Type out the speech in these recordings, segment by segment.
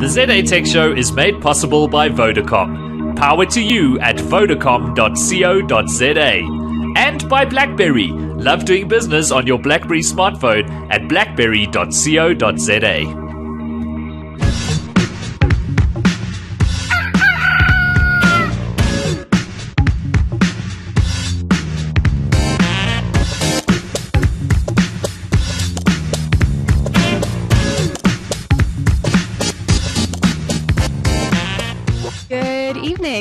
The ZA Tech Show is made possible by Vodacom. Power to you at vodacom.co.za. And by BlackBerry. Love doing business on your BlackBerry smartphone at blackberry.co.za.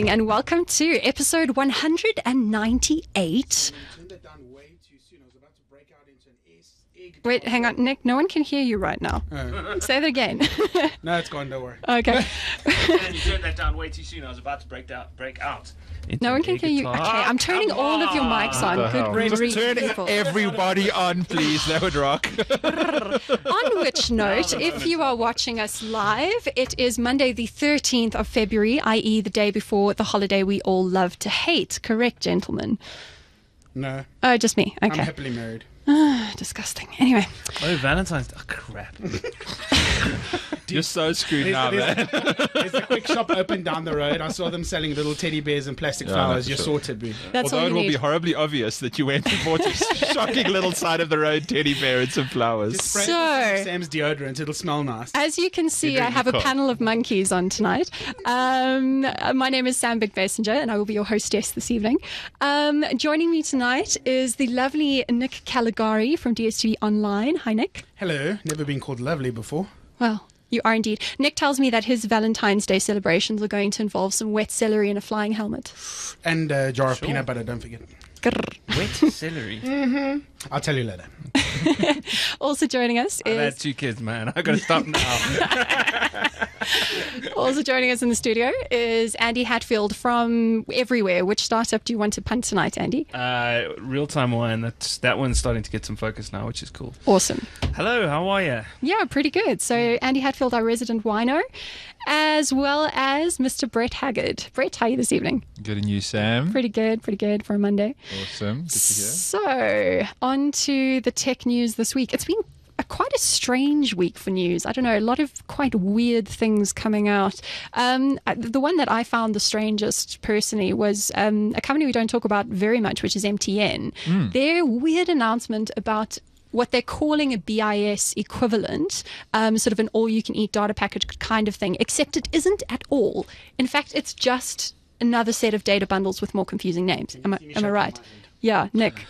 And welcome to episode 198. Wait, hang on, Nick. No one can hear you right now. Say that again. No, it's gone. Don't worry. Okay. And you turned that down way too soon. I was about to break out. No one can hear you. Okay, I'm turning all of your mics on. Good Just turn everybody on, please. That would rock. On which note, if you are watching us live, it is Monday the 13th of February, i.e. the day before the holiday we all love to hate. Correct, gentlemen? No. Oh, just me. Okay. I'm happily married. Disgusting. Anyway. Oh, Valentine's. Oh, crap. You're so screwed now, man. There's a quick shop open down the road. I saw them selling little teddy bears and plastic flowers. You're sorted, boo. That's Although all it you will need. be horribly obvious that you went and bought a shocking little side of the road teddy bear and some flowers. Just spray So- Sam's deodorant. It'll smell nice. As you can see, You're I have a cool. panel of monkeys on tonight. My name is Sam Big Messenger, and I will be your hostess this evening. Joining me tonight is the lovely Nick Caligari from DSTV Online. Hi, Nick. Hello. Never been called lovely before. Well, you are indeed. Nick tells me that his Valentine's Day celebrations are going to involve some wet celery and a flying helmet. And a jar of peanut butter, don't forget. Grrr. Wet celery. I'll tell you later. Also joining us I've had is 2 kids, man. I gotta stop now. also joining us in the studio is Andy Hatfield from everywhere. Which startup do you want to punt tonight, Andy? Real-time wine. That one's starting to get some focus now, which is cool. Awesome. Hello, how are you? Yeah, pretty good. So Andy Hatfield, our resident wino, as well as Mr. Brett Haggard. Brett, how are you this evening? Good and you, Sam. Pretty good for a Monday. Awesome. Good to hear. So, on to the tech news this week. It's been quite a strange week for news. I don't know, a lot of quite weird things coming out. The one that I found the strangest personally was a company we don't talk about very much, which is MTN. Their weird announcement about what they're calling a BIS equivalent, sort of an all-you-can-eat data package kind of thing, except it isn't at all. In fact, it's just another set of data bundles with more confusing names. Am I right? Yeah, Nick,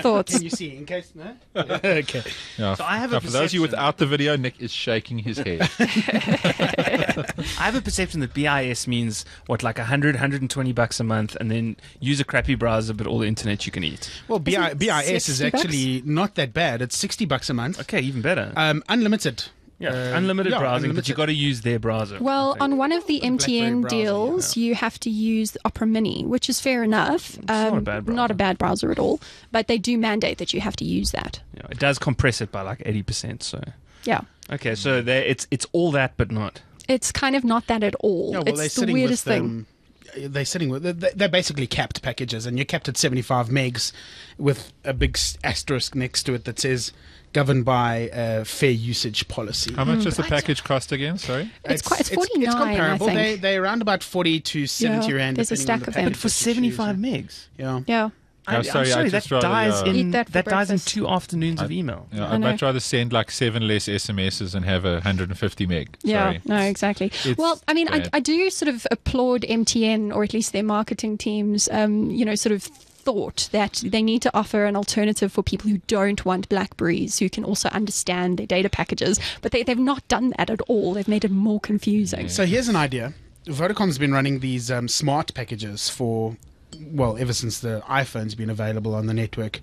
thoughts? Can you see? In case, no? Okay. Yeah, So I have now, a for those of you perception- without the video, Nick is shaking his head. I have a perception that BIS means, what, like $120 a month, and then use a crappy browser, but all the internet you can eat. Well, Isn't it BIS is 60 bucks? actually not that bad. It's $60 a month. Okay, even better. Unlimited. Unlimited browsing, but you got to use their browser. Well, on one of the BlackBerry MTN browser, deals, you have to use the Opera Mini, which is fair enough. not a bad browser. Not a bad browser at all, but they do mandate that you have to use that. Yeah, it does compress it by like 80%. So Yeah. okay, so it's all that, but not. It's kind of not that at all. Yeah, well, they're it's the sitting weirdest with thing. They're sitting with they're basically capped packages, and you're capped at 75 megs with a big asterisk next to it that says governed by fair usage policy. How much does the package cost again? Sorry. It's 49, It's comparable. I think. They're around about 40 to 70 Yeah, rand. there's a depending on stack the of them. package But for that you choose. 75 megs. Yeah. Yeah. I'm sorry, I that just rather, dies yeah. in Eat that for dies in breakfast. 2 afternoons of email. Yeah, I I'd know. much rather send like 7 less SMSs and have 150 meg. Yeah, Sorry. no, exactly. It's Well, I mean, bad. I do sort of applaud MTN, or at least their marketing teams, sort of thought that they need to offer an alternative for people who don't want Blackberries, who can also understand their data packages. But they've not done that at all. They've made it more confusing. So here's an idea. Vodacom's been running these smart packages for, well, ever since the iPhone's been available on the network,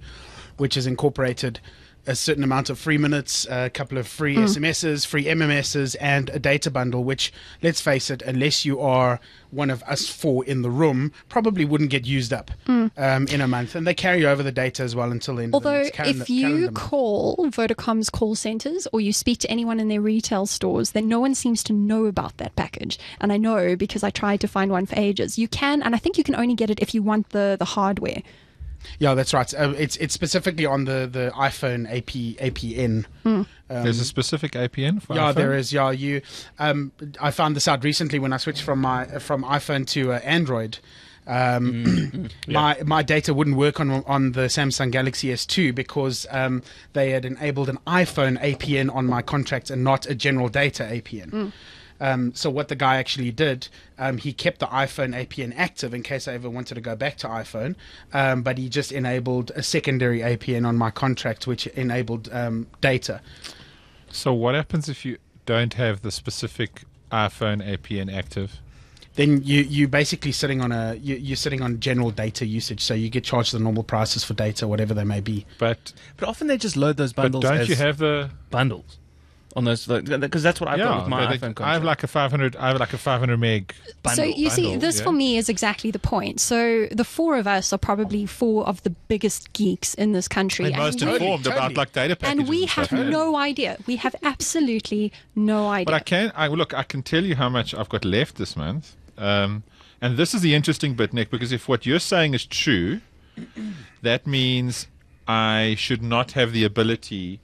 which has incorporated a certain amount of free minutes, a couple of free SMSs, free MMSs, and a data bundle, which, let's face it, unless you are one of us 4 in the room, probably wouldn't get used up in a month. And they carry over the data as well until the end of the Although, next calendar if you month. call Vodacom's call centers or you speak to anyone in their retail stores, then no one seems to know about that package. And I know because I tried to find one for ages. You can, and I think you can only get it if you want the hardware. Yeah, that's right. It's specifically on the iPhone APN. There's a specific APN for Yeah, iPhone? there is. Yeah, you. I found this out recently when I switched from iPhone to Android. My data wouldn't work on the Samsung Galaxy S2 because they had enabled an iPhone APN on my contract and not a general data APN. So what the guy actually did, he kept the iPhone APN active in case I ever wanted to go back to iPhone, but he just enabled a secondary APN on my contract, which enabled data. So what happens if you don't have the specific iPhone APN active? Then you basically sitting on you're sitting on general data usage, so you get charged the normal prices for data, whatever they may be. But But often they just load those bundles don't as you have the bundles on those, because that's what I've got with my iPhone contract. I have like a 500 meg So you see, bundle, this yeah. for me is exactly the point. So the four of us are probably four of the biggest geeks in this country. and most we- informed Totally. about like data packages. and we have stuff. no idea. We have absolutely no idea. But I can tell you how much I've got left this month. And this is the interesting bit, Nick, because if what you're saying is true, that means I should not have the ability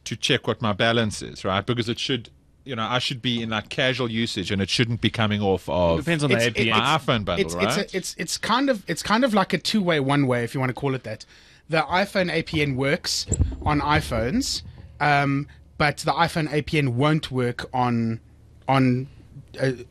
to check what my balance is, right? Because it should, I should be in like casual usage, and it shouldn't be coming off of Depends on the APN. my iPhone bundle, right? It's kind of like a two-way, one-way, if you want to call it that. The iPhone APN works on iPhones, but the iPhone APN won't work on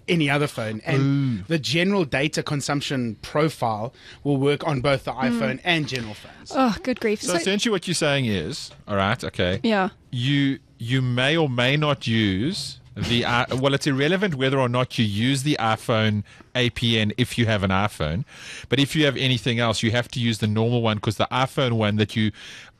any other phone, and the general data consumption profile will work on both the iPhone and general phones. Oh, good grief. So essentially what you're saying is, all right, okay, yeah. you may or may not use the it's irrelevant whether or not you use the iPhone APN if you have an iPhone, but if you have anything else, you have to use the normal one, because the iPhone one that you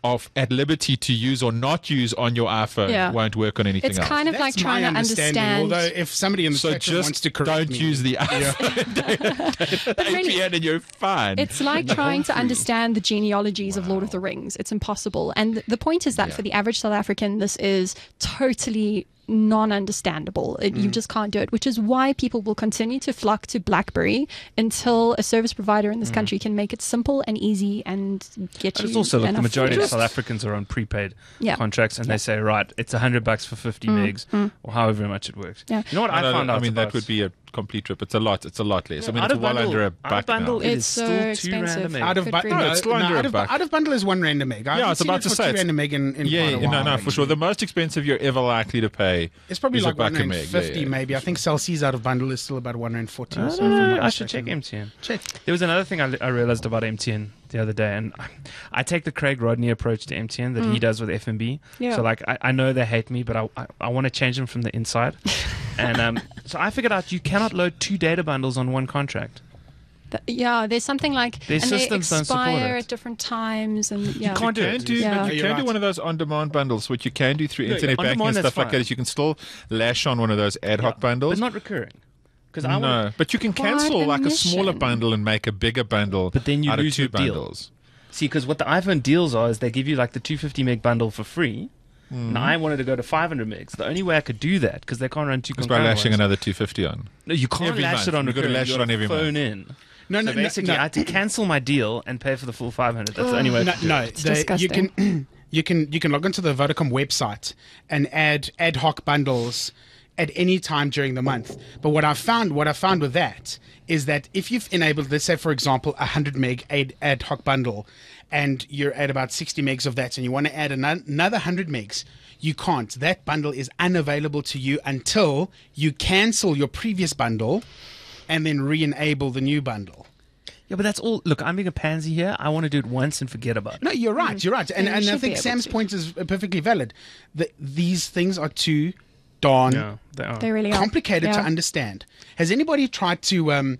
are at liberty to use or not use on your iPhone Yeah. won't work on anything It's else. kind of like That's my trying to understanding. understand. Although if somebody in the So chat room wants just to correct don't me, use the iPhone really- APN and you're fine. It's like trying to understand the genealogies of Lord of the Rings. It's impossible. And the point is that for the average South African, this is totally non-understandable. You just can't do it, which is why people will continue to flock to BlackBerry until a service provider in this country can make it simple and easy and get And you it's also like the enough majority of interest. South Africans are on prepaid Yeah. contracts, and they say, right, it's $100 for 50 megs, or however much it works. Yeah. You know what I found out? I mean, about- that would be a complete trip. It's a lot less. I mean, Out it's of well bundle- under a out of buck bundle, now. it It's is so still 2 expensive. rand a meg. out of Good bundle, grief. No, it's still under a buck. out of bundle is 1 rand a meg. I Yeah, haven't it's seen about it to for say 2 it's- rand a meg in quite a while. No, for sure. The most expensive you're ever likely to pay. It's probably is like a buck a 1 meg. rand 50 yeah. maybe. I think Cellc's out of bundle is still about 1 rand 40 or I so. don't if I'm know. not I should check mistaken. MTN. Check. There was another thing I realized about MTN the other day, and I take the Craig Rodney approach to MTN that he does with FMB. Yeah. So like I know they hate me, but I want to change them from the inside. And so I figured out you cannot load 2 data bundles on one contract. Yeah, there's something like, Their and they systems don't support expire it. at different times, and yeah. can't do You it. can do, Yeah. but you You're can do right. one of those on-demand bundles, which you can do through No, internet banking on-demand, and that's stuff like fine. that. Is you can still lash on one of those ad hoc bundles. but not recurring. Because I No, want but you can Quite cancel a like a smaller mission. bundle and make a bigger bundle. But then you out lose of 2 your deal. bundles. see, because what the iPhone deals are is they give you like the 250 meg bundle for free. And I wanted to go to 500 megs. The only way I could do that, because they can't run 2 It's by concurrent lashing ones. another 250 on. No, you can't every lash month. it on You've got to recurring. lash You it on every phone month. in. No, So no, basically, no, I had to cancel my deal and pay for the full 500. That's the only way. no, to do no. it. You can you can log into the Vodacom website and add ad hoc bundles at any time during the month. But what I found with that is that if you've enabled, let's say for example, 100 meg ad hoc bundle, and you're at about 60 megs of that, and you want to add another 100 megs, you can't. That bundle is unavailable to you until you cancel your previous bundle and then re-enable the new bundle. Yeah, but that's all. Look, I'm being a pansy here. I want to do it once and forget about it. No, you're right. You're right, and Yeah, you I should think be able Sam's to. point is perfectly valid. These things are too darn Yeah, they are. They really are. complicated to Yeah. understand. Has anybody tried to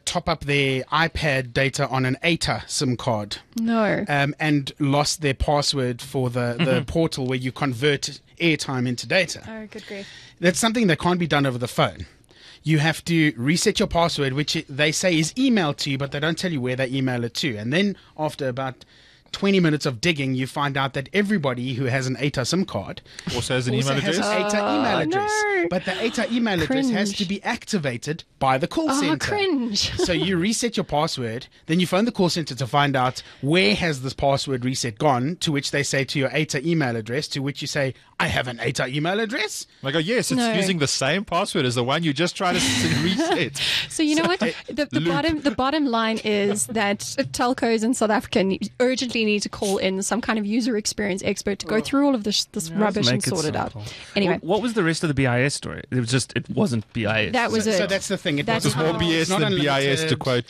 top up their iPad data on an ATA SIM card No. and lost their password for the portal where you convert airtime into data? Oh, good grief. That's something that can't be done over the phone. You have to reset your password, which they say is emailed to you, but they don't tell you where they email it to. And then after about 20 minutes of digging, you find out that everybody who has an ATA SIM card Also has an also email has address. an ATA email address. no. But the ATA email address has Cringe. to be activated by the call Oh, center. cringe. So you reset your password, then you phone the call center to find out where has this password reset gone, to which they say to your ATA email address, to which you say, I have an ATA email address. I go, yes, it's No. using the same password as the one you just tried to reset. So you know what? The bottom line is that telcos in South Africa urgently need to call in some kind of user experience expert to go through all of this rubbish and Make it sort it out. simple. Anyway, What was the rest of the BIS story? It wasn't BIS. that was it. So that's the thing. It That's was how- More BS not than unlimited. BIS, to quote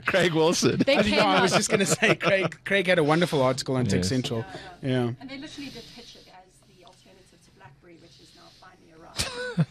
Craig Wilson. They I came know, I out. was just going to say, Craig had a wonderful article on Tech Yes. Central. Yeah. And they literally did pitch it as the alternative to BlackBerry, which is now finally around.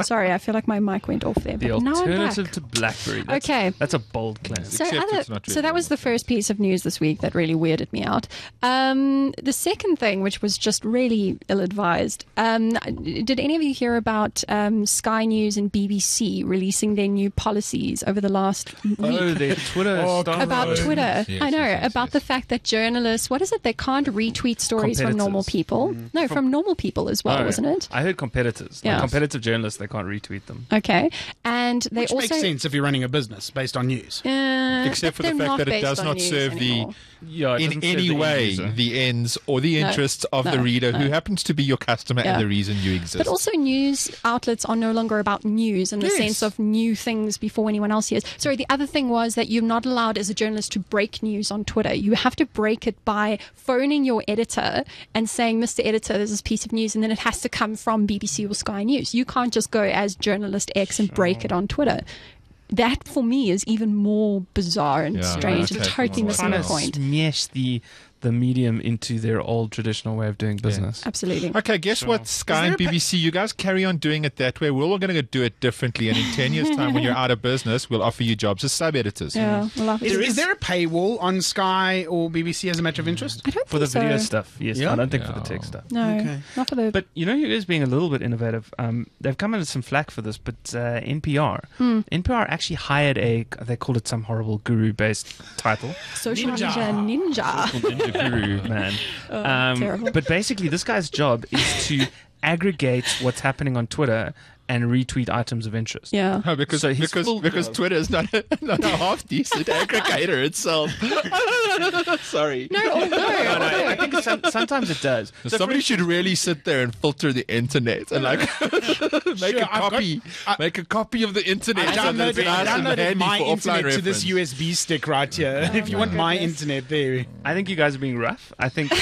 Sorry, I feel like my mic went off there. the But now I'm alternative back. to BlackBerry. That's, Okay. That's a bold claim. So, Except it's not so really. that was the first piece of news this week that really weirded me out. The second thing, which was just really ill-advised, did any of you hear about Sky News and BBC releasing their new policies over the last week? Oh, their Twitter stuff. About Twitter. Yes, I know. yes, yes, about yes. the fact that journalists, what is it? They can't retweet stories from normal Competitors. people. No, from normal people as well, Oh, wasn't it? I heard competitors. Yeah. Like competitive journalists, they can't retweet them. Okay. And they Which also. makes sense if you're running a business based on news. Except for but the they're fact that it based does on not news serve anymore. Yeah, it in doesn't serve any the end way user. the ends or the No, interests of the no, reader no. who happens to be your customer Yeah. and the reason you exist. But also, news outlets are no longer about news in the Yes. sense of new things before anyone else hears. Sorry, the other thing was that you're not allowed as a journalist to break news on Twitter. You have to break it by phoning your editor and saying, Mr. Editor, there's this piece of news, and then it has to come from BBC or Sky News. You can't just go as journalist X and break it on Twitter. That, for me, is even more bizarre and Yeah, strange and that's totally more missing Trying the to point. smash the medium into their old traditional way of doing business. Absolutely. Okay, guess what, Sky and BBC, you guys carry on doing it that way. We're all going to do it differently. And in 10 years' time, when you're out of business, we'll offer you jobs as sub-editors. Yeah, we'll have to do Is this. there a paywall on Sky or BBC as a matter of interest? I don't For the think video so. stuff, yes. Yeah? I don't think for the Yeah. tech stuff. No, Okay. not for the. But you know who is being a little bit innovative? They've come under some flack for this, but NPR. NPR actually hired they called it some horrible guru-based title. Social Ninja. media ninja. Ninja Guru, man. Terrible. But basically, this guy's job is to aggregate what's happening on Twitter and retweet items of interest. Yeah. Oh, because So his full job- Twitter is not a half decent aggregator itself. Sorry. No, I think sometimes it does. So for Somebody should really sit there and filter the internet and like make a copy, make a copy of the internet. I so that it's downloaded, nice and handy my for offline internet to this reference. USB stick right here. if you want my goodness. internet there. I think you guys are being rough. I think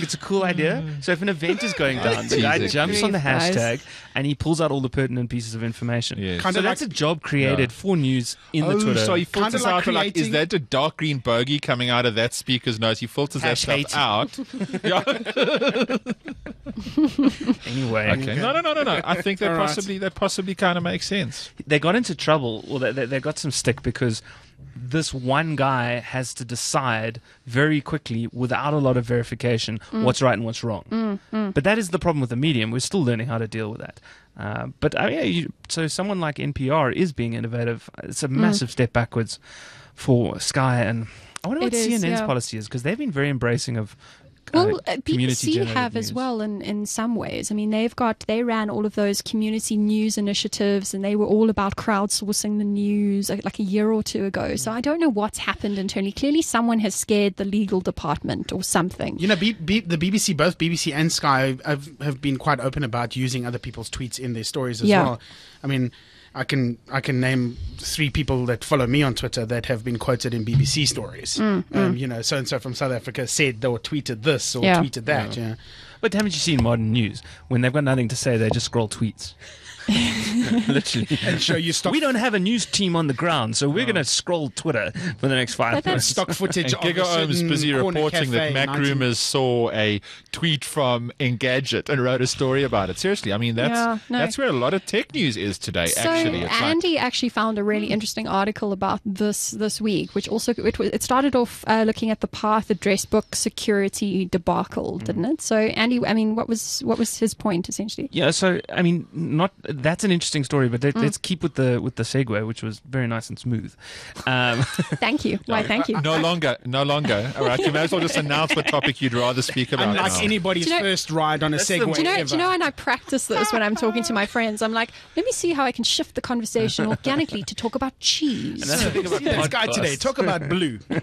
it's a cool idea. So if an event is going down, the guy Jesus jumps on the Christ, guys. hashtag and he pulls out all the pertinent pieces of information. Yes. So Kinda that's like- a job created for news in the Twitter. So he Kinda filters like out like, is creating- that a dark green bogey coming out of that speaker's nose? He filters that Hash stuff hating. out. Yeah. Anyway, Okay. No. I think that All right. possibly kind of makes sense. they got into trouble. Well, they got some stick because this one guy has to decide very quickly, without a lot of verification, what's right and what's wrong. But that is the problem with the medium. We're still learning how to deal with that. But so someone like NPR is being innovative. It's a massive step backwards for Sky, and I wonder what It is, CNN's yeah. policy is, because they've been very embracing of Well, community BBC generated have as news. well in some ways. I mean, they ran all of those community news initiatives, and they were all about crowdsourcing the news like a year or two ago. So I don't know what's happened internally. Clearly, someone has scared the legal department or something. You know, the BBC, both BBC and Sky, have been quite open about using other people's tweets in their stories as Yeah. well. I mean, I can name 3 people that follow me on Twitter that have been quoted in BBC stories. You know, so and so from South Africa said or tweeted this or Yeah. tweeted that. Yeah. But haven't you seen modern news? When they've got nothing to say, they just scroll tweets. Literally. And show you stock We don't have a news team on the ground, so we're going to scroll Twitter for the next 5 But that's- minutes. stock footage And of a Giga Ohm's certain busy corner reporting that cafe Mac 19 Rumors saw a tweet from Engadget and wrote a story about it. Seriously, I mean Yeah, no. that's where a lot of tech news is today. So Actually, it's like, Andy actually found a really interesting article about this week, which also it started off looking at the Path address book security debacle, didn't it? So Andy Andy, I mean, what was his point essentially? Yeah, so I mean, that's an interesting story, but let's keep with the segue, which was very nice and smooth. Thank you. Why? Thank you. No longer. All right, you may as well just announce what topic you'd rather speak about. Unlike now. anybody's first ride on a Segway Do ever. you know, and I practice this when I'm talking to my friends. I'm like, let me see how I can shift the conversation organically to talk about cheese. And that's the thing about This guy podcasts. today, talk about blue. The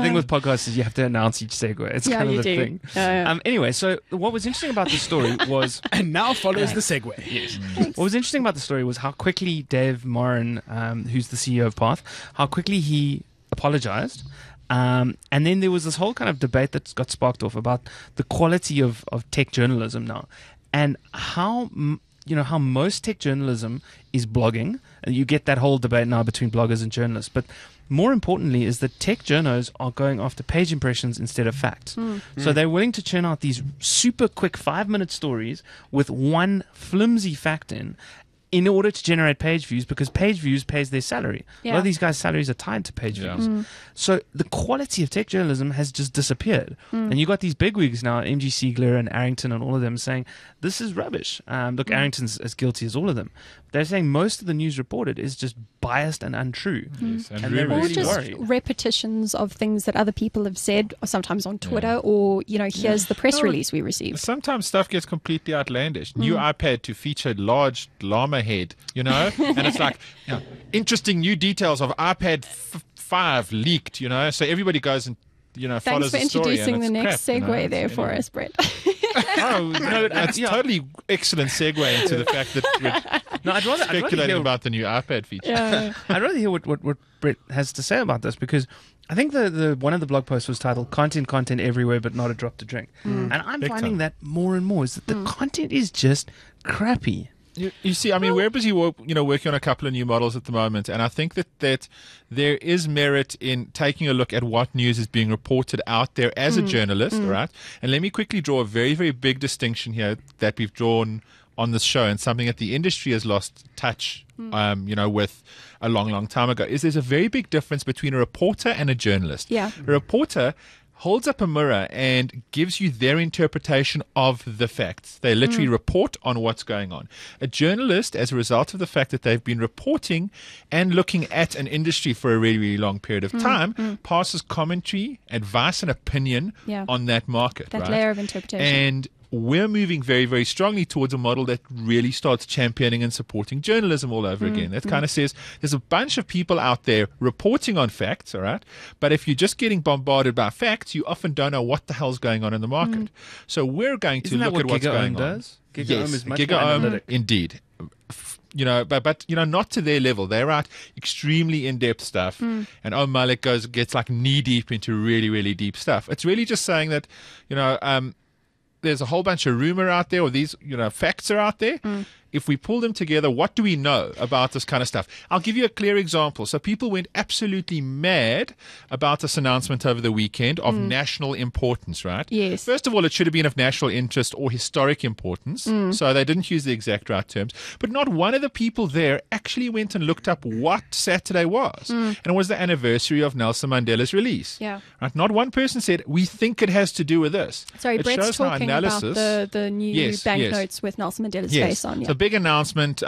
thing with podcasts is you have to announce each segue. It's Yeah, kind of you the do. thing. Yeah. Anyway, so what was interesting about this story was And now follows the Segway. yes. What was interesting about the story was how quickly Dave Morin, who's the CEO of Path, how quickly he apologized. And then there was this whole kind of debate that got sparked off about the quality of tech journalism now, and how how most tech journalism is blogging, and you get that whole debate now between bloggers and journalists. But more importantly is that tech journos are going after page impressions instead of facts. So they're willing to churn out these super quick 5-minute stories with one flimsy fact in order to generate page views, because page views pays their salary. A lot Yeah. of these guys' salaries are tied to page Yeah. views. So the quality of tech journalism has just disappeared. And you got these bigwigs now, MG Siegler and Arrington and all of them saying, this is rubbish. Look, Arrington's as guilty as all of them. They're saying most of the news reported is just biased and untrue. Yes, and And they're Or rumors. really just worried. repetitions of things that other people have said, or sometimes on Twitter, or here's the press No, release we received. Sometimes stuff gets completely outlandish. New iPad to feature large llama head, and it's like, interesting new details of iPad 5 leaked, so everybody goes and, Thanks follows for the story. introducing and the it's next crap, segue there It's- for anyway. us, Brett. Oh, no, that's totally excellent segue into the fact that we're No, I'd rather speculating hear, about the new iPad feature. Yeah. I'd rather hear what Brett has to say about this, because I think the one of the blog posts was titled "Content Everywhere, but not a drop to drink," and I'm Big finding time. that more and more is that the content is just crappy. You see, I mean, we're busy, working on a couple of new models at the moment, and I think that there is merit in taking a look at what news is being reported out there as a journalist, all right? And let me quickly draw a very, very big distinction here that we've drawn on this show, and something that the industry has lost touch, with a long, long time ago, is there's a very big difference between a reporter and a journalist. Yeah. A reporter holds up a mirror and gives you their interpretation of the facts. They literally report on what's going on. A journalist, as a result of the fact that they've been reporting and looking at an industry for a really, really long period of time, passes commentary, advice, and opinion Yeah. on that market. That right? layer of interpretation. And we're moving very, very strongly towards a model that really starts championing and supporting journalism all over again. That kind of says there's a bunch of people out there reporting on facts, all right? But if you're just getting bombarded by facts, you often don't know what the hell's going on in the market. So we're going to Isn't that look what at what's GigaOM going on. does? GigaOM Yes, is much more GigaOM, analytic. indeed. But not to their level. They write extremely in-depth stuff, and Malik gets like knee-deep into really, really deep stuff. It's really just saying that, there's a whole bunch of rumor out there, or these, facts are out there. If we pull them together, what do we know about this kind of stuff? I'll give you a clear example. So people went absolutely mad about this announcement over the weekend of national importance, right? Yes. First of all, it should have been of national interest or historic importance. So they didn't use the exact right terms. But not one of the people there actually went and looked up what Saturday was. And it was the anniversary of Nelson Mandela's release. Yeah. Right? Not one person said, we think it has to do with this. Sorry, It Brett's shows how talking about the new Yes, banknotes with Nelson Mandela's Yes. face on. Yeah. So big announcement.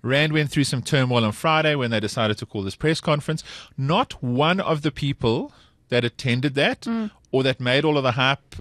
Rand went through some turmoil on Friday when they decided to call this press conference. Not one of the people that attended that or that made all of the hype,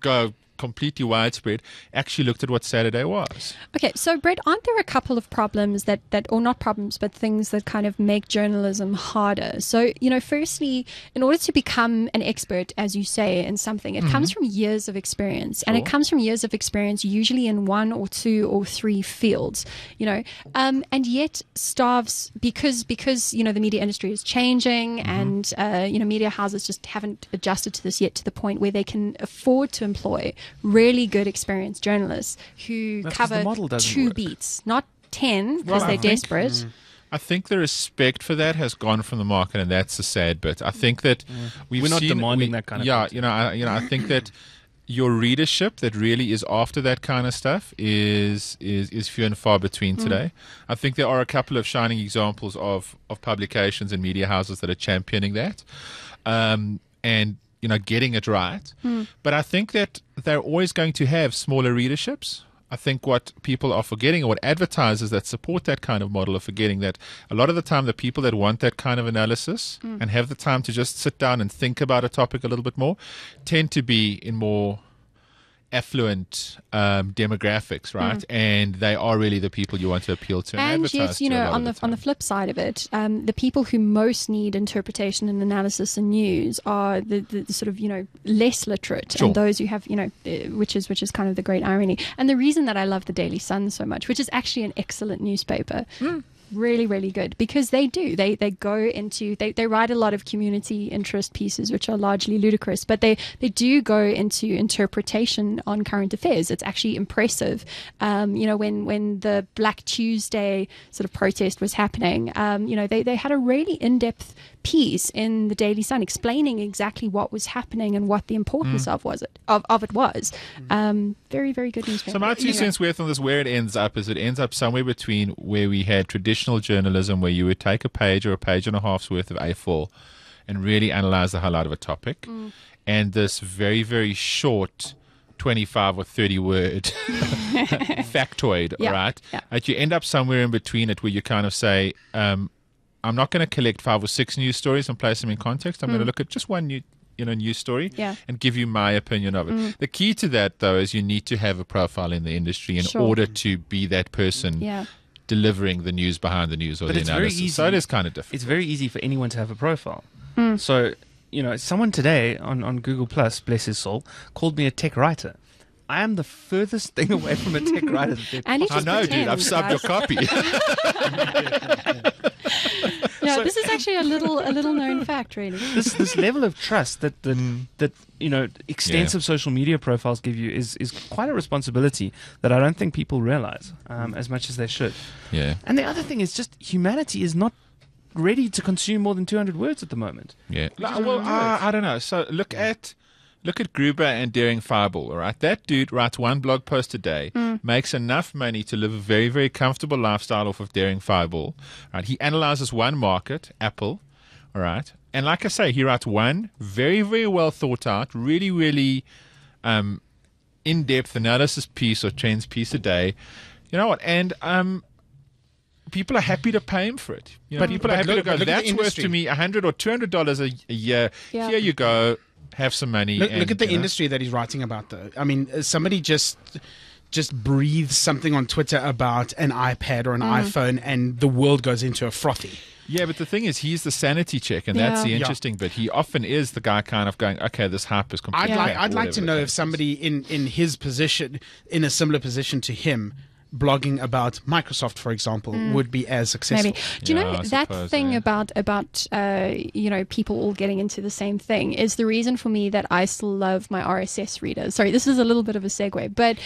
go completely widespread, actually looked at what Saturday was. Okay, so Brett, aren't there a couple of problems that or not problems, but things that kind of make journalism harder? So, firstly, in order to become an expert, as you say, in something, it comes from years of experience, and it comes from years of experience usually in 1 or 2 or 3 fields, and yet staffs, because the media industry is changing, and media houses just haven't adjusted to this yet to the point where they can afford to employ really good experienced journalists who That's 'cause the cover model doesn't 2 work. beats, not 10, because Well, I they're think- desperate. I think the respect for that has gone from the market, and that's the sad bit. I think that we're not demanding that kind of content. I think that your readership that really is after that kind of stuff is few and far between today. I think there are a couple of shining examples of publications and media houses that are championing that, and getting it right. But I think that they're always going to have smaller readerships. I think what people are forgetting, or what advertisers that support that kind of model are forgetting, that a lot of the time the people that want that kind of analysis and have the time to just sit down and think about a topic a little bit more tend to be in more affluent demographics, right? And they are really the people you want to appeal to and And advertise yes, to a lot on of the flip side of it, the people who most need interpretation and analysis and news are the sort of less literate, Sure. and those who have which is kind of the great irony. And the reason that I love the Daily Sun so much, which is actually an excellent newspaper. Really, really good, because they go into they write a lot of community interest pieces, which are largely ludicrous, but they do go into interpretation on current affairs. It's actually impressive. When the Black Tuesday sort of protest was happening, they had a really in-depth piece in the Daily Sun explaining exactly what was happening and what the importance of it was. Very, very good newspaper. So my 2 cents worth on this, where it ends up, is it ends up somewhere between where we had traditional journalism, where you would take a page or a page and a half's worth of A4 and really analyze the hell out of a topic, and this very, very short 25 or 30 word factoid, Yeah, right? yeah. That you end up somewhere in between it, where you kind of say, I'm not going to collect 5 or 6 news stories and place them in context. I'm going to look at just one news story Yeah. and give you my opinion of it. The key to that, though, is you need to have a profile in the industry in Sure. order to be that person Yeah. delivering the news behind the news or But the it's very analysis. easy. So it is kind of different. It's very easy for anyone to have a profile. So, someone today on Google Plus, bless his soul, called me a tech writer. I am the furthest thing away from a tech writer that there And he I just know, dude. I've pretends, subbed your guys. copy. Yeah, this is actually a little known fact, really. this level of trust that extensive social media profiles give you is quite a responsibility that I don't think people realize as much as they should. Yeah. And the other thing is just humanity is not ready to consume more than 200 words at the moment. Yeah. Well, I don't know. So look at Gruber and Daring Fireball, all right? That dude writes one blog post a day, makes enough money to live a very, very comfortable lifestyle off of Daring Fireball. Right? He analyzes one market, Apple, all right? And like I say, he writes one very, very well thought out, really, really in-depth analysis piece or trends piece a day. You know what? And people are happy to pay him for it. People are happy to go, that's worth to me $100 or $200 a year. Yeah. Here you go. Have some money. Look at the industry that he's writing about, though. I mean, somebody just breathes something on Twitter about an iPad or an iPhone, and the world goes into a frothy. Yeah, but the thing is, he's the sanity check, and that's the Yeah. interesting bit. He often is the guy kind of going, okay, this hype is completely I'd like to know if somebody in his position, in a similar position to him, blogging about Microsoft, for example, would be as successful. Maybe. Do you Yeah, know I that suppose, thing yeah. about people all getting into the same thing is the reason for me that I still love my RSS readers. Sorry, this is a little bit of a segue, but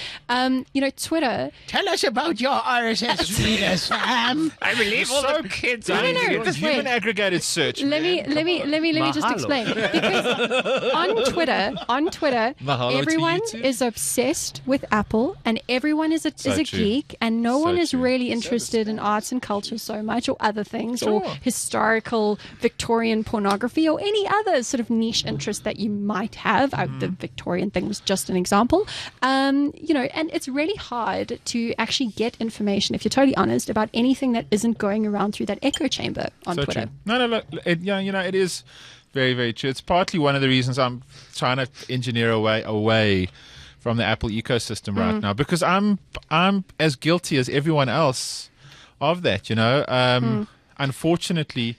Twitter. Tell us about your RSS readers, Sam. I believe all the kids No, Human wait. aggregated search. Let me just Mahalo. explain, because on Twitter Mahalo to everyone you too. is obsessed with Apple, and everyone is a true. geek, and no So one is true. really interested in arts and culture so much, or other things, or Sure. historical Victorian pornography, or any other sort of niche interest that you might have. The Victorian thing was just an example. And it's really hard to actually get information, if you're totally honest, about anything that isn't going around through that echo chamber on So Twitter. true. No, look, it is very, very true. It's partly one of the reasons I'm trying to engineer away from the Apple ecosystem right now, because I'm as guilty as everyone else of that. Unfortunately,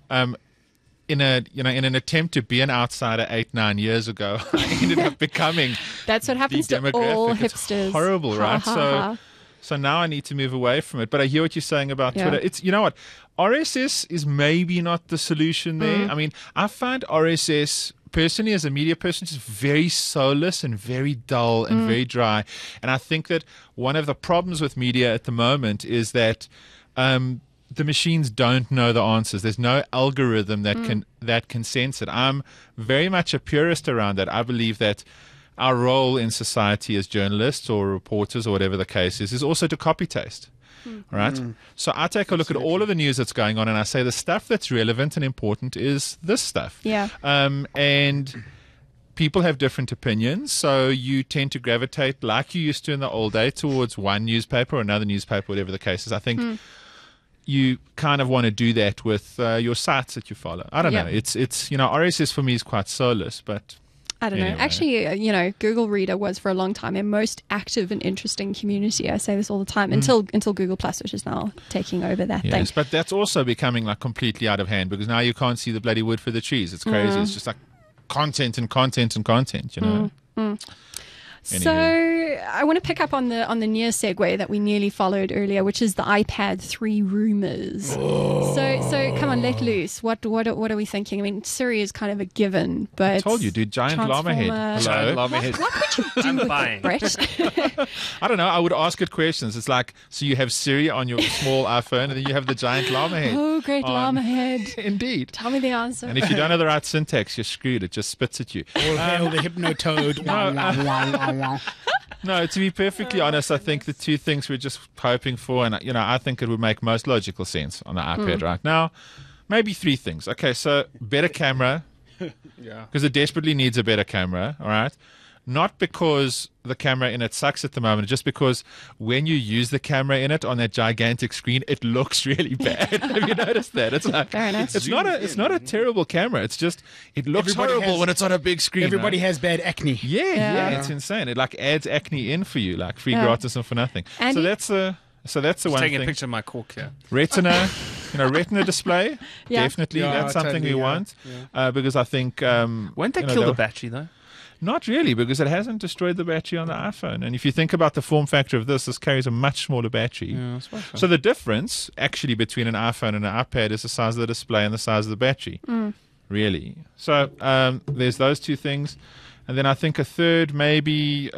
in an attempt to be an outsider 8-9 years ago, I ended up becoming That's what happens the to all demographic. It's hipsters. horrible, Ha, right? ha, ha. So now I need to move away from it. But I hear what you're saying about Yeah. Twitter. It's, you know what, RSS is maybe not the solution there. I mean, I find RSS personally, as a media person, just very soulless and very dull and very dry. And I think that one of the problems with media at the moment is that the machines don't know the answers. There's no algorithm that can sense it. I'm very much a purist around that. I believe that our role in society as journalists or reporters or whatever the case is also to copy taste. Right? So I take a look at all of the news that's going on, and I say the stuff that's relevant and important is this stuff. Yeah. And people have different opinions, so you tend to gravitate, like you used to in the old day, towards one newspaper or another newspaper, whatever the case is. I think you kind of want to do that with your sites that you follow. I don't know. It's RSS for me is quite soulless, but I don't know. anyway. Actually, Google Reader was for a long time a most active and interesting community. I say this all the time until Google Plus, which is now taking over that thing. Yes, but that's also becoming like completely out of hand because now you can't see the bloody wood for the trees. It's crazy. It's just like content and content and content, So I want to pick up on the near segue that we nearly followed earlier, which is the iPad 3 rumors. So come on, let loose. What are we thinking? I mean, Siri is kind of a given, but I told you, dude, giant llama head. Transformer- Hello. Llama head. What would you do I'm with buying. it, Brett? I don't know. I would ask it questions. It's like, so you have Siri on your small iPhone and then you have the giant llama head. Oh, great on- llama head. Indeed. Tell me the answer. And if you don't have the right syntax, you're screwed. It just spits at you. All hail the hypnotoad. Wah, wah, wah, wah, wah. No, to be perfectly honest, I think the two things we're just hoping for, and I think it would make most logical sense on the iPad right now, maybe three things. Okay, so better camera, because it desperately needs a better camera, all right? Not because the camera in it sucks at the moment, just because when you use the camera in it on that gigantic screen, it looks really bad. Have you noticed that? It's like Fair enough. it's not a terrible camera. It's just it looks Everybody horrible has- when it's on a big screen. Everybody right? has bad acne. Yeah, it's insane. It like adds acne in for you, like free gratis and for nothing. And So that's the one Taking a thing. picture of my cork here. Retina, retina display. Yeah. Definitely, Yeah, that's something totally, we yeah. want because I think Won't they kill the battery though? Not really, because it hasn't destroyed the battery on the iPhone. And if you think about the form factor of this carries a much smaller battery. Yeah, I suppose so. So the difference actually between an iPhone and an iPad is the size of the display and the size of the battery. Really. So there's those two things. And then I think a third, maybe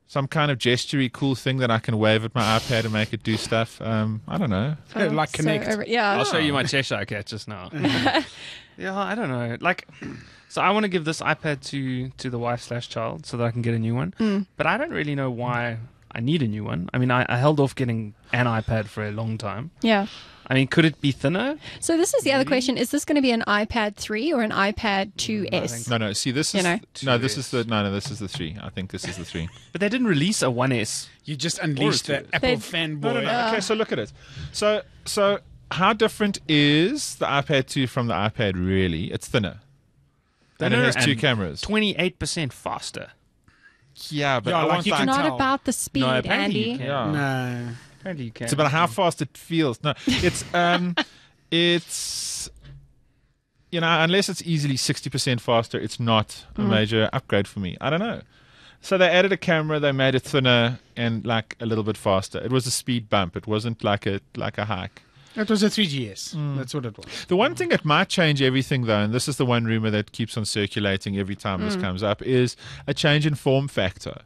some kind of gestury cool thing that I can wave at my iPad and make it do stuff. I don't know. Like So Connect. yeah. I'll show you my Cheshire cat just now. Yeah, I don't know. So I want to give this iPad to the wife/child so that I can get a new one. But I don't really know why I need a new one. I mean, I held off getting an iPad for a long time. Yeah. I mean, could it be thinner? So this is the other question: is this going to be an iPad 3 or an iPad 2S? No. See, this is this is this is the 3. I think this is the 3. But they didn't release a 1S. You just unleashed the They- Apple They- fanboy. No. Okay, so look at it. So how different is the iPad 2 from the iPad really? It's thinner. And it Thinner has two and cameras. 28% faster. Yeah, but Yeah, I like want you that. can Not tell. about the speed, No, apparently you Andy. can. Yeah. No. Apparently you can. It's about how fast it feels. No, it's unless it's easily 60% faster, it's not a major upgrade for me. I don't know. So they added a camera, they made it thinner and like a little bit faster. It was a speed bump. It wasn't like a hike. That was a 3GS. That's what it was. The one thing that might change everything, though, and this is the one rumor that keeps on circulating every time this comes up, is a change in form factor.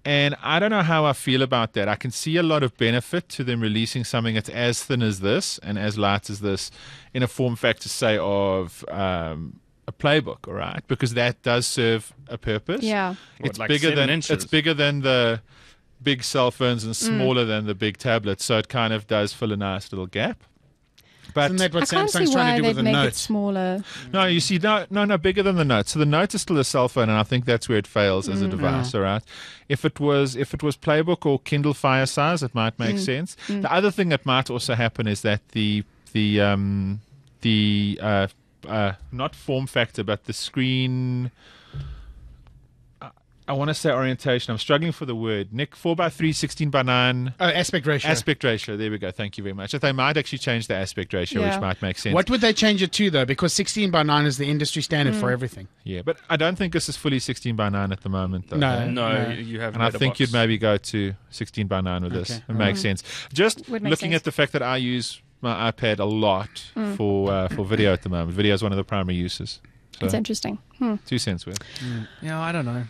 And I don't know how I feel about that. I can see a lot of benefit to them releasing something that's as thin as this and as light as this in a form factor, say, of a playbook, all right? Because that does serve a purpose. Yeah. It's like bigger 7 than inches? it's bigger than the big cell phones and smaller than the big tablets, so it kind of does fill a nice little gap. But Isn't that what I can't see Samsung's trying why to do with they'd the make it Note? smaller. no, you see, no, bigger than the Note. So the Note is still a cell phone, and I think that's where it fails as a device. All right, if it was Playbook or Kindle Fire size, it might make sense. The other thing that might also happen is that the not form factor, but the screen. I want to say orientation. I'm struggling for the word. Nick, 4:3, 16:9. Oh, aspect ratio. Aspect ratio. There we go. Thank you very much. They might actually change the aspect ratio, Yeah. which might make sense. What would they change it to, though? Because 16:9 is the industry standard for everything. Yeah, but I don't think this is fully 16:9 at the moment, though. No. No, you have. And I made a think box. you'd maybe go to 16:9 with this. Okay. It makes sense. Just Would make looking sense. at the fact that I use my iPad a lot for video at the moment. Video is one of the primary uses. So, It's interesting. 2 cents worth. Yeah, I don't know.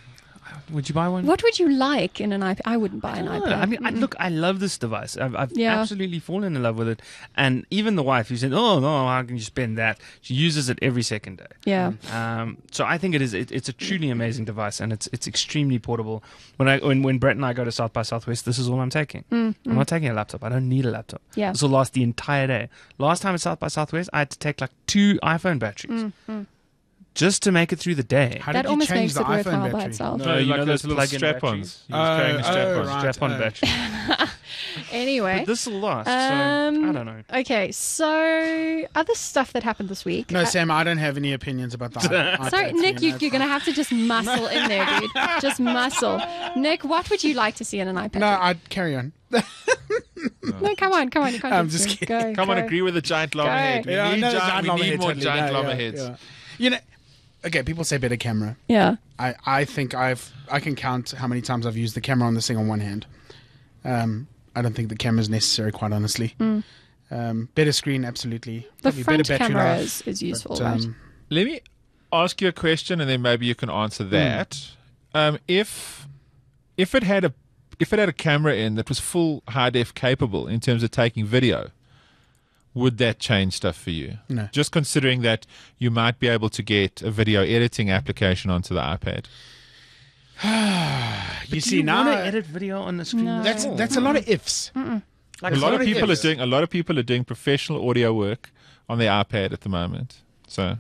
Would you buy one? What would you like in an iPad? I wouldn't buy an iPad. I mean, look, I love this device. I've Yeah. absolutely fallen in love with it. And even the wife, who said, "Oh no, how can you spend that?" She uses it every second day. Yeah. So I think it's a truly amazing device, and it's extremely portable. When Brett and I go to South by Southwest, this is all I'm taking. I'm not taking a laptop. I don't need a laptop. Yeah. This will last the entire day. Last time at South by Southwest, I had to take like 2 iPhone batteries. just to make it through the day. How That did you almost change makes the it iPhone worthwhile by battery? itself. No, you like know those those little plug-in strap-ons. batteries? He was carrying a strap-on. right. Strap-on battery. Anyway. But this will last, so I don't know. Okay, so other stuff that happened this week. No, Sam, I don't have any opinions about the iPad. Sorry, Nick, you're going to have to just muscle in there, dude. Just muscle. Nick, what would you like to see in an iPad? No, I'd carry on. No, come on. You can't I'm do just this. kidding. Come on, agree with the giant llama Go. head. We Yeah, need, no, we need more totally. giant No, llama yeah, heads. yeah. You know, okay, people say better camera. Yeah. I think I can count how many times I've used the camera on this thing on one hand. I don't think the camera is necessary, quite honestly. Better screen, absolutely. The Probably front better battery camera life, is useful, but, right? Let me ask you a question, and then maybe you can answer that. If it had a camera in that was full high def capable in terms of taking video, would that change stuff for you? No. Just considering that you might be able to get a video editing application onto the iPad. You Do see you now, want to edit video on the screen? No. that's a lot of ifs. Like A lot of people ifs. are doing professional audio work on their iPad at the moment. So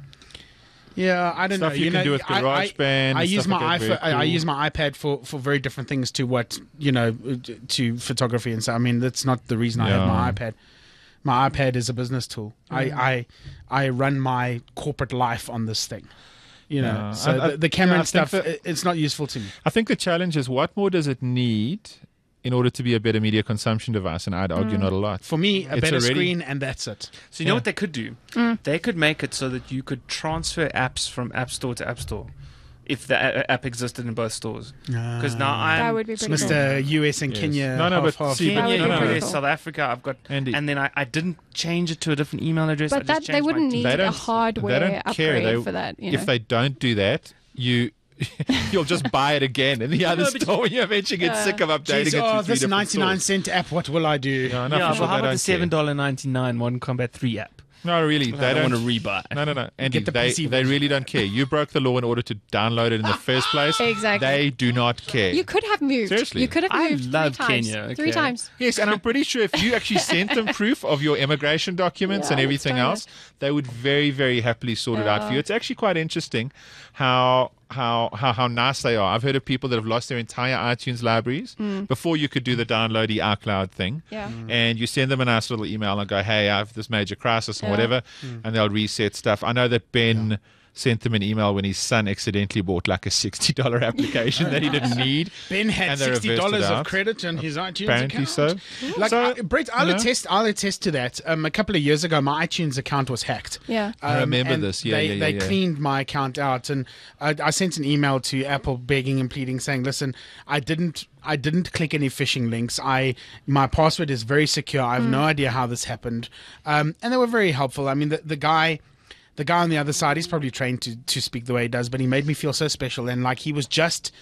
Yeah, I don't know. Stuff you can do with GarageBand I and use stuff my like that, very iPhone. I cool. use my iPad for very different things to what to photography and so. I mean, that's not the reason I have my Yeah. iPad. My iPad is a business tool. I run my corporate life on this thing. Yeah. So I- the camera yeah, I and think stuff, that- it's not useful to me. I think the challenge is what more does it need in order to be a better media consumption device? And I'd argue not a lot. For me, a It's better already- screen and that's it. So you know what they could do? They could make it so that you could transfer apps from App Store to App Store if the app existed in both stores. Because now That I'm would be pretty cool. Mr. US and Yes. Kenya. No, half, but half. see, That would Kenya, be pretty US, cool. South Africa. I've got, Andy. and then I didn't change it to a different email address. I But just that they changed my wouldn't need They a don't- hardware they don't care. upgrade for that. You know? If they don't do that, you'll just buy it again in the other store when you eventually get sick of updating Jeez, it. oh, to three this different 99-cent app, what will I do? Yeah, no, Yeah, for sure but how they about the don't care. $7.99 Modern Combat 3 app? No, really, they I don't don't want to rebuy. No. Andy, Get the they PC they really don't care. You broke the law in order to download it in the first place. Exactly. They do not care. You could have moved. Seriously. You could have I moved love 3 times. Kenya, 3 okay. times. Yes, and I'm pretty sure if you actually sent them proof of your immigration documents Yeah, and everything let's try else, they would very, very happily sort it out for you. It's actually quite interesting how nice they are. I've heard of people that have lost their entire iTunes libraries before you could do the downloady iCloud thing. Yeah. And you send them a nice little email and go, hey, I have this major crisis and Yeah. whatever, and they'll reset stuff. I know that Ben sent them an email when his son accidentally bought like a $60 application that he didn't need. Ben had And they reversed it $60 of out. credit on his iTunes Apparently account. so. Like, So, Brett, I'll attest to that. A couple of years ago, my iTunes account was hacked. Yeah. I remember and this. Yeah, they yeah. cleaned my account out, and I sent an email to Apple begging and pleading, saying, "Listen, I didn't click any phishing links. My password is very secure. I have no idea how this happened." And they were very helpful. I mean, the guy on the other side, he's probably trained to speak the way he does, but he made me feel so special, and like he was just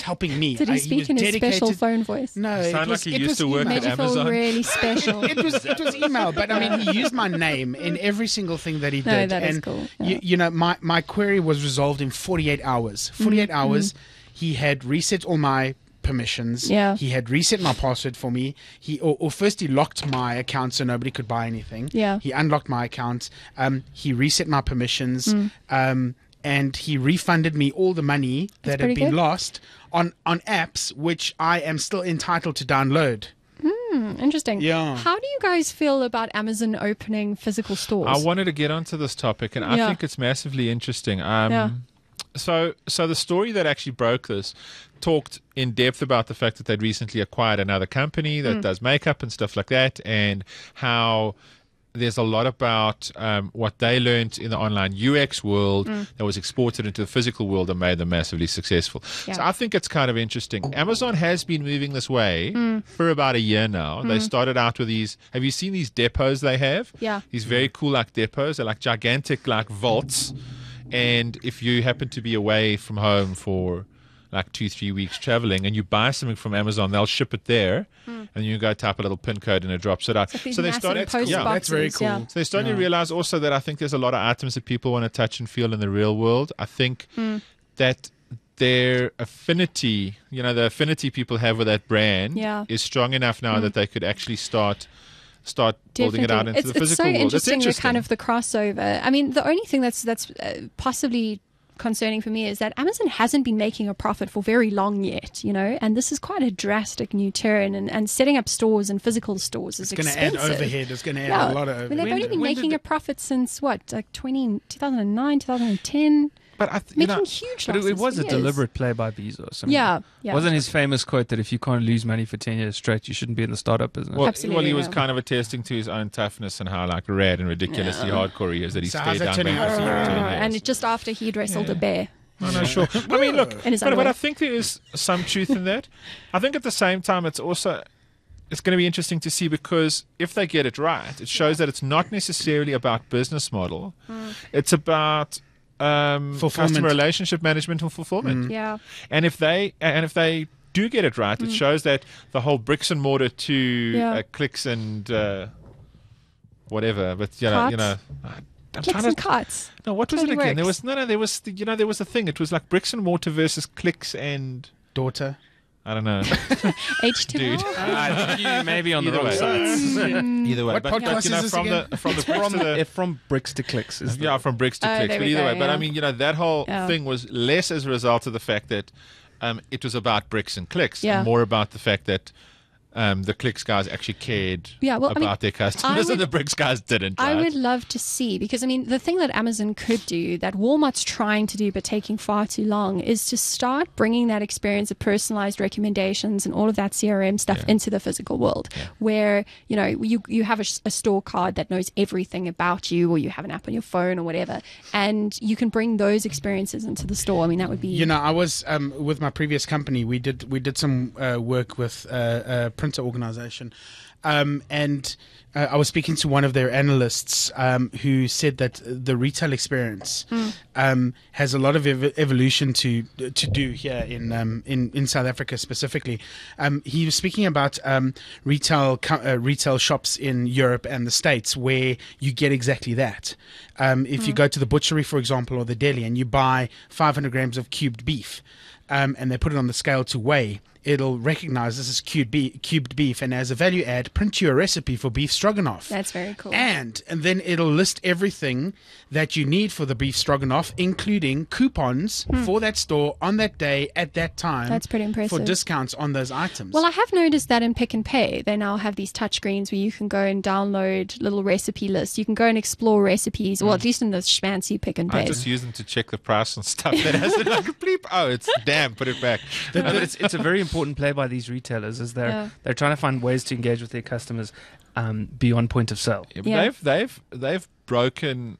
helping me. Did he speak in his special phone voice? No, You sound like he used to work Made at you feel Amazon. really special. it was email, but I mean, he used my name in every single thing that he No, did. that is and cool, yeah. you know, my query was resolved in 48 hours. 48 hours. He had reset all my permissions. Yeah. He had reset my password for me. Or first he locked my account so nobody could buy anything. Yeah. He unlocked my account. He reset my permissions. And he refunded me all the money that had pretty been good. lost on apps which I am still entitled to download. Interesting. Yeah. How do you guys feel about Amazon opening physical stores? I wanted to get onto this topic, and I Yeah. think it's massively interesting. Yeah. So the story that actually broke this talked in depth about the fact that they'd recently acquired another company that does makeup and stuff like that, and how there's a lot about what they learned in the online UX world that was exported into the physical world and made them massively successful. Yeah. So I think it's kind of interesting. Amazon has been moving this way for about a year now. They started out with these. Have you seen these depots they have? Yeah. These very cool like depots. They're like gigantic like vaults. And if you happen to be away from home for like 2-3 weeks traveling and you buy something from Amazon, they'll ship it there, and you go type a little pin code and it drops it out. Like these So they massive started, post yeah. That's very boxes, cool. yeah. So they're starting to realize also that I think there's a lot of items that people want to touch and feel in the real world. I think that their affinity, the affinity people have with that brand Yeah. is strong enough now that they could actually start start building it out into the physical it's so world. interesting, the kind of the crossover. I mean, the only thing that's possibly concerning for me is that Amazon hasn't been making a profit for very long yet, and this is quite a drastic new turn, and setting up stores and physical stores is expensive. It's going to add overhead. It's going to add a lot of overhead. I mean, they've only been making a profit since what, like 2009, 2010. But making huge losses. It was a years. deliberate play by Bezos. I mean, Yeah. Wasn't his famous quote that if you can't lose money for 10 years straight, you shouldn't be in the startup business? Well, Absolutely, he was yeah. kind of attesting to his own toughness and how rad and ridiculously hardcore he is that he So stayed how's that down turning out bankruptcy for you? for 10 years. And it just after he'd wrestled a bear. No, sure. I mean, look, In his but underwear. I think there is some truth in that. I think at the same time, it's going to be interesting to see, because if they get it right, it shows that it's not necessarily about business model. It's about customer relationship management and fulfillment. Yeah. And if they do get it right, it shows that the whole bricks and mortar to clicks and whatever. But I'm Clicks and carts. No, what was Totally it again? There works. was a thing. It was like bricks and mortar versus clicks and Daughter. I don't know. HTML. Dude. I think you may be on the Either wrong way. side. Either way, What podcast is this from again? the bricks to the From bricks to clicks. Is from bricks to Oh, clicks. there But we either go, way, but I yeah. mean, that whole Yeah. thing was less as a result of the fact that it was about bricks and clicks, Yeah. and more about the fact that the clicks guys actually cared about their customers, and the bricks guys didn't. I right? would love to see, because I mean, the thing that Amazon could do that Walmart's trying to do but taking far too long is to start bringing that experience of personalized recommendations and all of that CRM stuff into the physical world, where you have a store card that knows everything about you, or you have an app on your phone or whatever, and you can bring those experiences into the store. I mean, that would be I was with my previous company. We did some work with a printer organization, and I was speaking to one of their analysts who said that the retail experience has a lot of evolution to do here in South Africa specifically. He was speaking about retail shops in Europe and the States where you get exactly that. If you go to the butchery, for example, or the deli, and you buy 500 grams of cubed beef, and they put it on the scale to weigh, it'll recognize this is cubed beef, and as a value add, print you a recipe for beef stroganoff. That's very cool. And then it'll list everything that you need for the beef stroganoff, including coupons for that store on that day at that time. That's pretty impressive. For discounts on those items. Well, I have noticed that in Pick and Pay, they now have these touchscreens where you can go and download little recipe lists. You can go and explore recipes, well, at least in the fancy Pick and Pay. I just use them to check the price and stuff that has it like a bleep. Oh, it's damn, put it back. But it's a very important play by these retailers, is they're trying to find ways to engage with their customers beyond point of sale. Yeah, but they've broken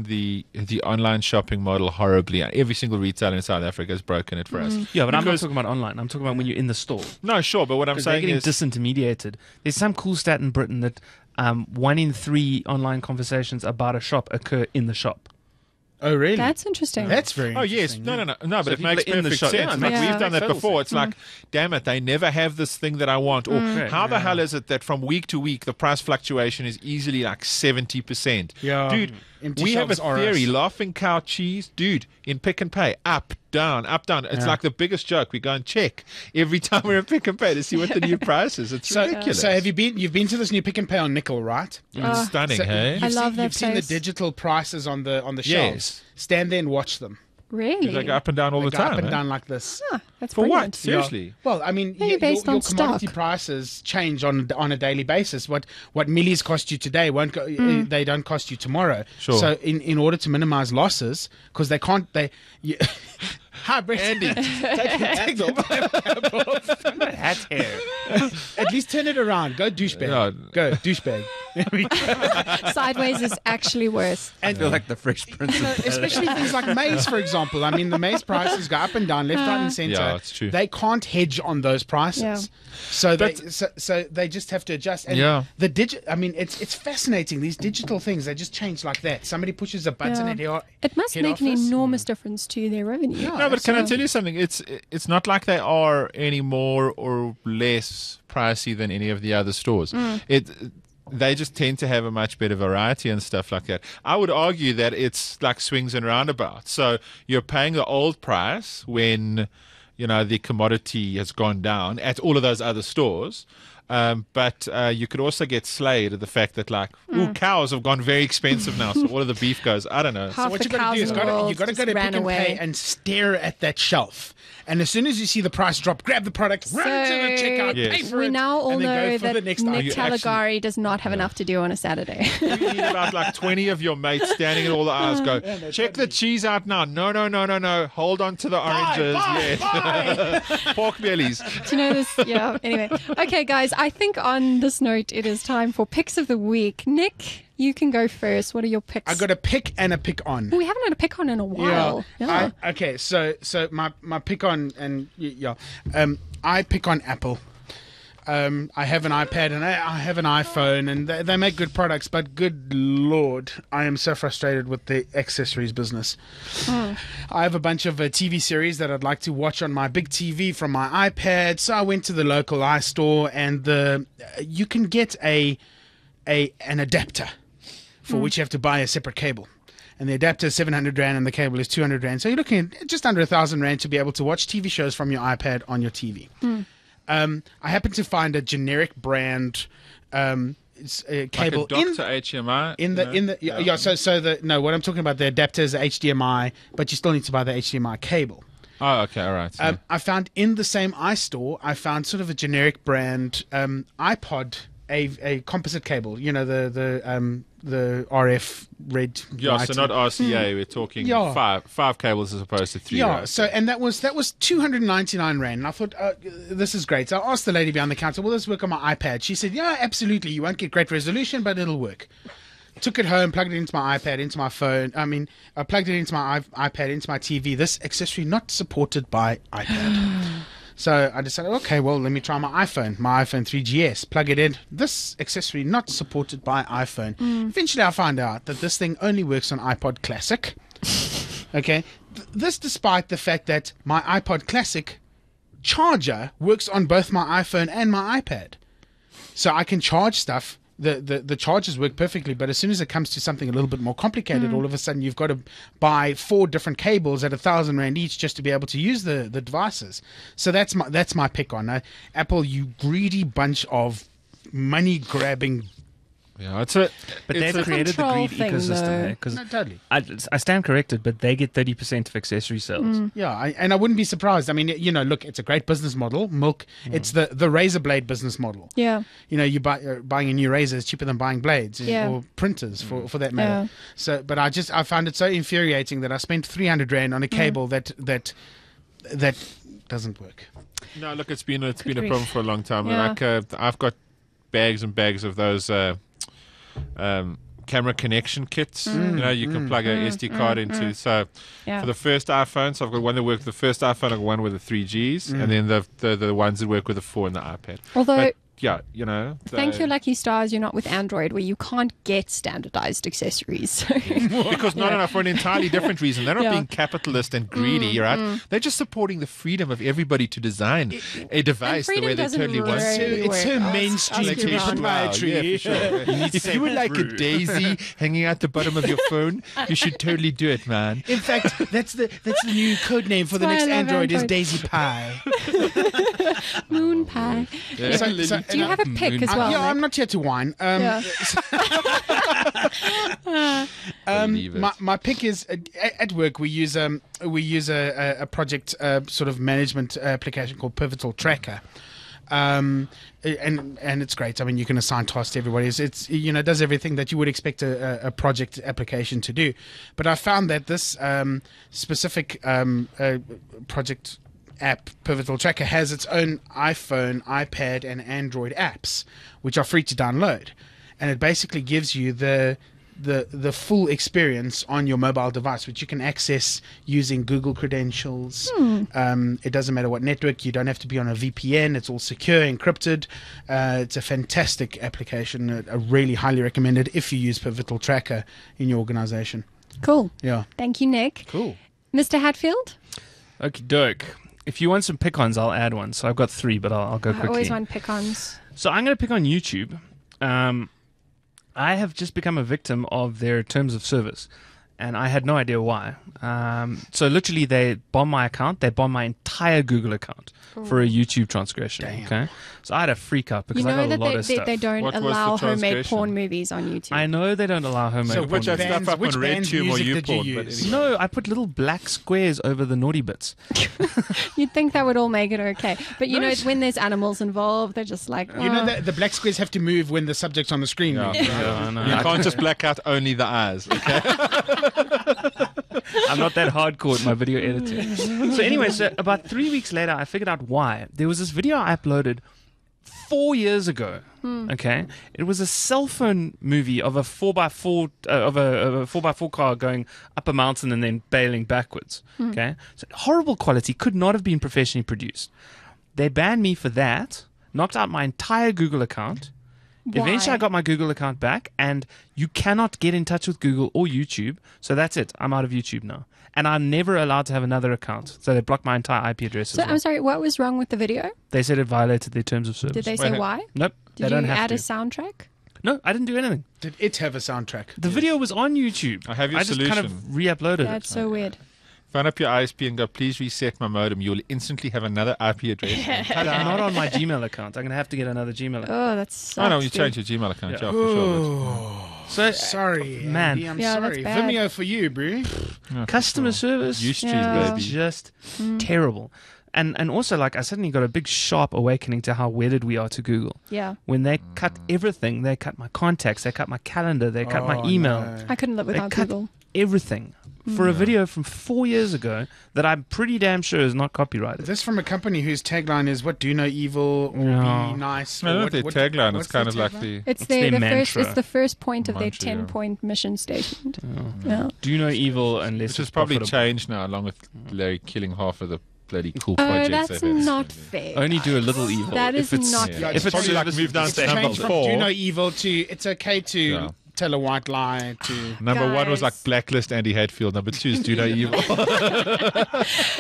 the online shopping model horribly. Every single retailer in South Africa has broken it for us. Yeah, but I'm not talking about online. I'm talking about when you're in the store. No, sure, but what I'm They're saying getting is disintermediated. There's some cool stat in Britain that 1 in 3 online conversations about a shop occur in the shop. Oh, really? That's interesting. That's very Oh yes, interesting. no, but So it if you makes put in the perfect shop- sense. yeah, Like yeah. we've done that Total before. sense. It's like, damn it, they never have this thing that I want. Or how the Yeah. hell is it that from week to week the price fluctuation is easily like 70%? Yeah. Dude, Empty we have a shelves are theory. us. Laughing cow cheese, dude, in Pick and Pay, up, down, up, down. It's Yeah. like the biggest joke. We go and check every time we're in Pick and Pay to see what the new price is. It's ridiculous. So have you've been to this new Pick and Pay on Nickel, right? It's stunning, So hey? I love that You've seen the place. digital prices on the Yes. shelves. Stand there and watch them. Really? They go up and down all They the go time. up and eh? down like this. Ah, that's For brilliant. what? Seriously? Well, I mean, Maybe based your on commodity stock. prices change on a daily basis. What millies cost you today won't go, they don't cost you tomorrow. Sure. So in order to minimize losses, because they can't, Hi, Brett. Andy, take the Hat hair. At least turn it around. Go douchebag. Yeah. Go douchebag. There we go. Sideways is actually worse. I feel like the Fresh Prince. Especially things like maize, for example. I mean, the maize prices go up and down, left, right, and center. Yeah, it's true. They can't hedge on those prices, Yeah. so they just have to adjust. And Yeah. I mean, it's fascinating. These digital things, they just change like that. Somebody pushes a button at your It must head make an office. enormous difference to their revenue. Yeah. No, but can I absolutely. tell you something? It's not like they are any more or less pricey than any of the other stores. They just tend to have a much better variety and stuff like that. I would argue that it's like swings and roundabouts. So you're paying the old price when the commodity has gone down at all of those other stores. But you could also get slayed at the fact that, like, cows have gone very expensive now, so all of the beef goes. I don't know. Half So what the you got to do cows is in the world you got to just go to ran Pick and away. Pay and stare at that shelf. And as soon as you see the price drop, grab the product, run to the So checkout, Yes. pay for We it, now all and then know go for the that next Nick item. You actually- Caligari does not have enough to do on a Saturday. You need about like 20 of your mates standing in all the aisles go, check the cheese out now. No. Hold on to the oranges. Yes. Pork bellies. Do you know this? Yeah. Anyway. Okay, guys. I think on this note, it is time for picks of the week. Nick, you can go first. What are your picks? I got a pick and a pick on. We haven't had a pick on in a while. Yeah. Okay, so my pick on and I pick on Apple. I have an iPad and I have an iPhone, and they make good products, but good Lord, I am so frustrated with the accessories business. I have a bunch of TV series that I'd like to watch on my big TV from my iPad, so I went to the local iStore, and you can get an adapter for which you have to buy a separate cable. And the adapter is 700 Rand and the cable is 200 Rand. So you're looking at just under 1,000 Rand to be able to watch TV shows from your iPad on your TV. I happened to find a generic brand cable Like a Dr. HMI. what I'm talking about, the adapter is the HDMI, but you still need to buy the HDMI cable. Oh, okay, all right. Yeah. I found in the same iStore, I found sort of a generic brand iPod, a composite cable. You know, the RF red. Yeah, white so not RCA. We're talking Yeah. five cables as opposed to three. Yeah, right? so and that was 299 Rand, and I thought this is great. So I asked the lady behind the counter, "Will this work on my iPad?" She said, "Yeah, absolutely. You won't get great resolution, but it'll work." Took it home, plugged it into my iPad, into my phone. I plugged it into my iPad, into my TV. This accessory not supported by iPad. So I decided, okay, well, let me try my iPhone 3GS. Plug it in. This accessory not supported by iPhone. Eventually, I found out that this thing only works on iPod Classic. Okay, this despite the fact that my iPod Classic charger works on both my iPhone and my iPad. So I can charge stuff. The chargers work perfectly, but as soon as it comes to something a little bit more complicated, all of a sudden you've got to buy 4 different cables at 1,000 Rand each just to be able to use the devices. So that's my pick on Apple. You greedy bunch of money grabbing. Yeah, it's a. But it's they've a- created the control greed thing, ecosystem though. there. Because No, totally. I stand corrected, but they get 30% of accessory sales. Yeah, and I wouldn't be surprised. I mean, look, it's a great business model. Milk, it's the razor blade business model. Yeah. Buying a new razor is cheaper than buying blades Yeah. or printers for that matter. Yeah. So, but I found it so infuriating that I spent 300 Rand on a cable that doesn't work. No, look, it's been a grief. problem for a long time. Yeah. Like I've got bags and bags of those camera connection kits. You can plug a SD card into. So Yeah. for the first iPhone, so I've got one that works with the first iPhone, I've got one with the 3Gs, and then the ones that work with the 4 and the iPad. Although, But, yeah, thank your lucky stars, you're not with Android, where you can't get standardized accessories. Because no, for an entirely different reason. They're not Yeah. being capitalist and greedy, right? They're just supporting the freedom of everybody to design a device the freedom way they doesn't totally want really to. It's so work. mainstream Ask to be Iran. proprietary. Yeah, for sure. If you would like a daisy hanging out the bottom of your phone, you should totally do it, man. In fact, that's the new code name for the That's next why I love Android is Android. Daisy Pie. Moon pie. Yeah. Do you have a pick as well? Yeah, Nick? I'm not here to whine. Yeah. Believe it. My pick is at work. We use a project sort of management application called Pivotal Tracker. And it's great. I mean, you can assign tasks to everybody. It's it does everything that you would expect a project application to do. But I found that this specific project app, Pivotal Tracker, has its own iPhone, iPad, and Android apps, which are free to download, and it basically gives you the full experience on your mobile device, which you can access using Google credentials. It doesn't matter what network. You don't have to be on a VPN. It's all secure, encrypted. It's a fantastic application. I really highly recommend it if you use Pivotal Tracker in your organization. Cool. Yeah. Thank you, Nick. Cool. Mr. Hatfield? Okie doke. If you want some pick-ons, I'll add one. So I've got 3, but I'll go I quickly. always want pick-ons. So I'm going to pick on YouTube. I have just become a victim of their terms of service. and I had no idea why. So literally, they bombed my account. They bombed my entire Google account for a YouTube transgression. Damn. Okay, so I had a freak out because You I know got a lot that of stuff. they don't What was the allow homemade transgression? porn movies on YouTube. I know they don't allow homemade So porn Which I movies. stuff up which on band's RedTube or music did you YouPorn. But use? anyway. No, I put little black squares over the naughty bits. You'd think that would all make it okay. But you know, when there's animals involved, they're just like, You know oh. that the black squares have to move when the subject's on the screen. Yeah. moves, right? Yeah, I know. You can't just black out only the eyes. Okay? I'm not that hardcore at my video editing. So anyway, so about 3 weeks later, I figured out why. There was this video I uploaded 4 years ago. Okay, it was a cell phone movie of a 4x4 of a 4x4 car going up a mountain and then bailing backwards. Okay, so horrible quality, could not have been professionally produced. They banned me for that, knocked out my entire Google account. Eventually, Why? I got my Google account back, and you cannot get in touch with Google or YouTube. So that's it. I'm out of YouTube now. And I'm never allowed to have another account. So they blocked my entire IP address as So well. I'm sorry, what was wrong with the video? They said it violated their terms of service. Did they say Wait, why? Nope. Did they don't you have add to. a soundtrack? No, I didn't do anything. Did it have a soundtrack? The video was on YouTube. I have your just kind of solution. re-uploaded That's it. so weird. Phone up your ISP and go, please reset my modem. You'll instantly have another IP address. But I'm not on my Gmail account. I'm going to have to get another Gmail account. Oh, that's. Oh, no, you change your Gmail account. Yeah, for sure. So, Sorry, man. Andy, I'm Yeah, sorry. that's bad. Vimeo for you, bro. Yeah, customer service Ustream, Yeah. baby. is just terrible. And also, like, I suddenly got a big sharp awakening to how wedded we are to Google. Yeah. When they cut everything, they cut my contacts, they cut my calendar, they cut my email, No. I couldn't live they without cut Google. everything for a video from 4 years ago that I'm pretty damn sure is not copyrighted. This from a company whose tagline is "What do no evil or Yeah. be nice." I or don't what- their what- tagline. what's It's kind their of like tagline? the. It's their the first. mantra. It's the first point of their Mantra, yeah. 10-point mission statement. Yeah. Do no evil unless Which it's is probably profitable. changed now, along with Larry killing half of the bloody cool Oh, projects. that's they've had. not fair. Only do a little evil. That if is it's, not Yeah. fair. If it's probably like service- move down It's to changed number from four. "do no evil" to "it's okay to Yeah. tell a white lie" to Number one was like Guys. Blacklist Andy Hatfield. Number two is Do No Evil.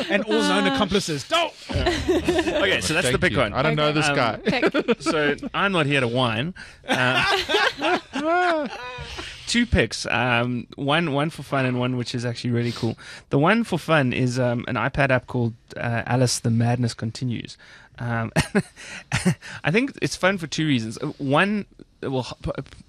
and all known accomplices. No. Okay, so that's the Thank big you. one. I don't know this guy. Pick. So I'm not here to whine. Two picks, one for fun and one which is actually really cool. The one for fun is an iPad app called Alice: The Madness Continues. I think it's fun for two reasons. One,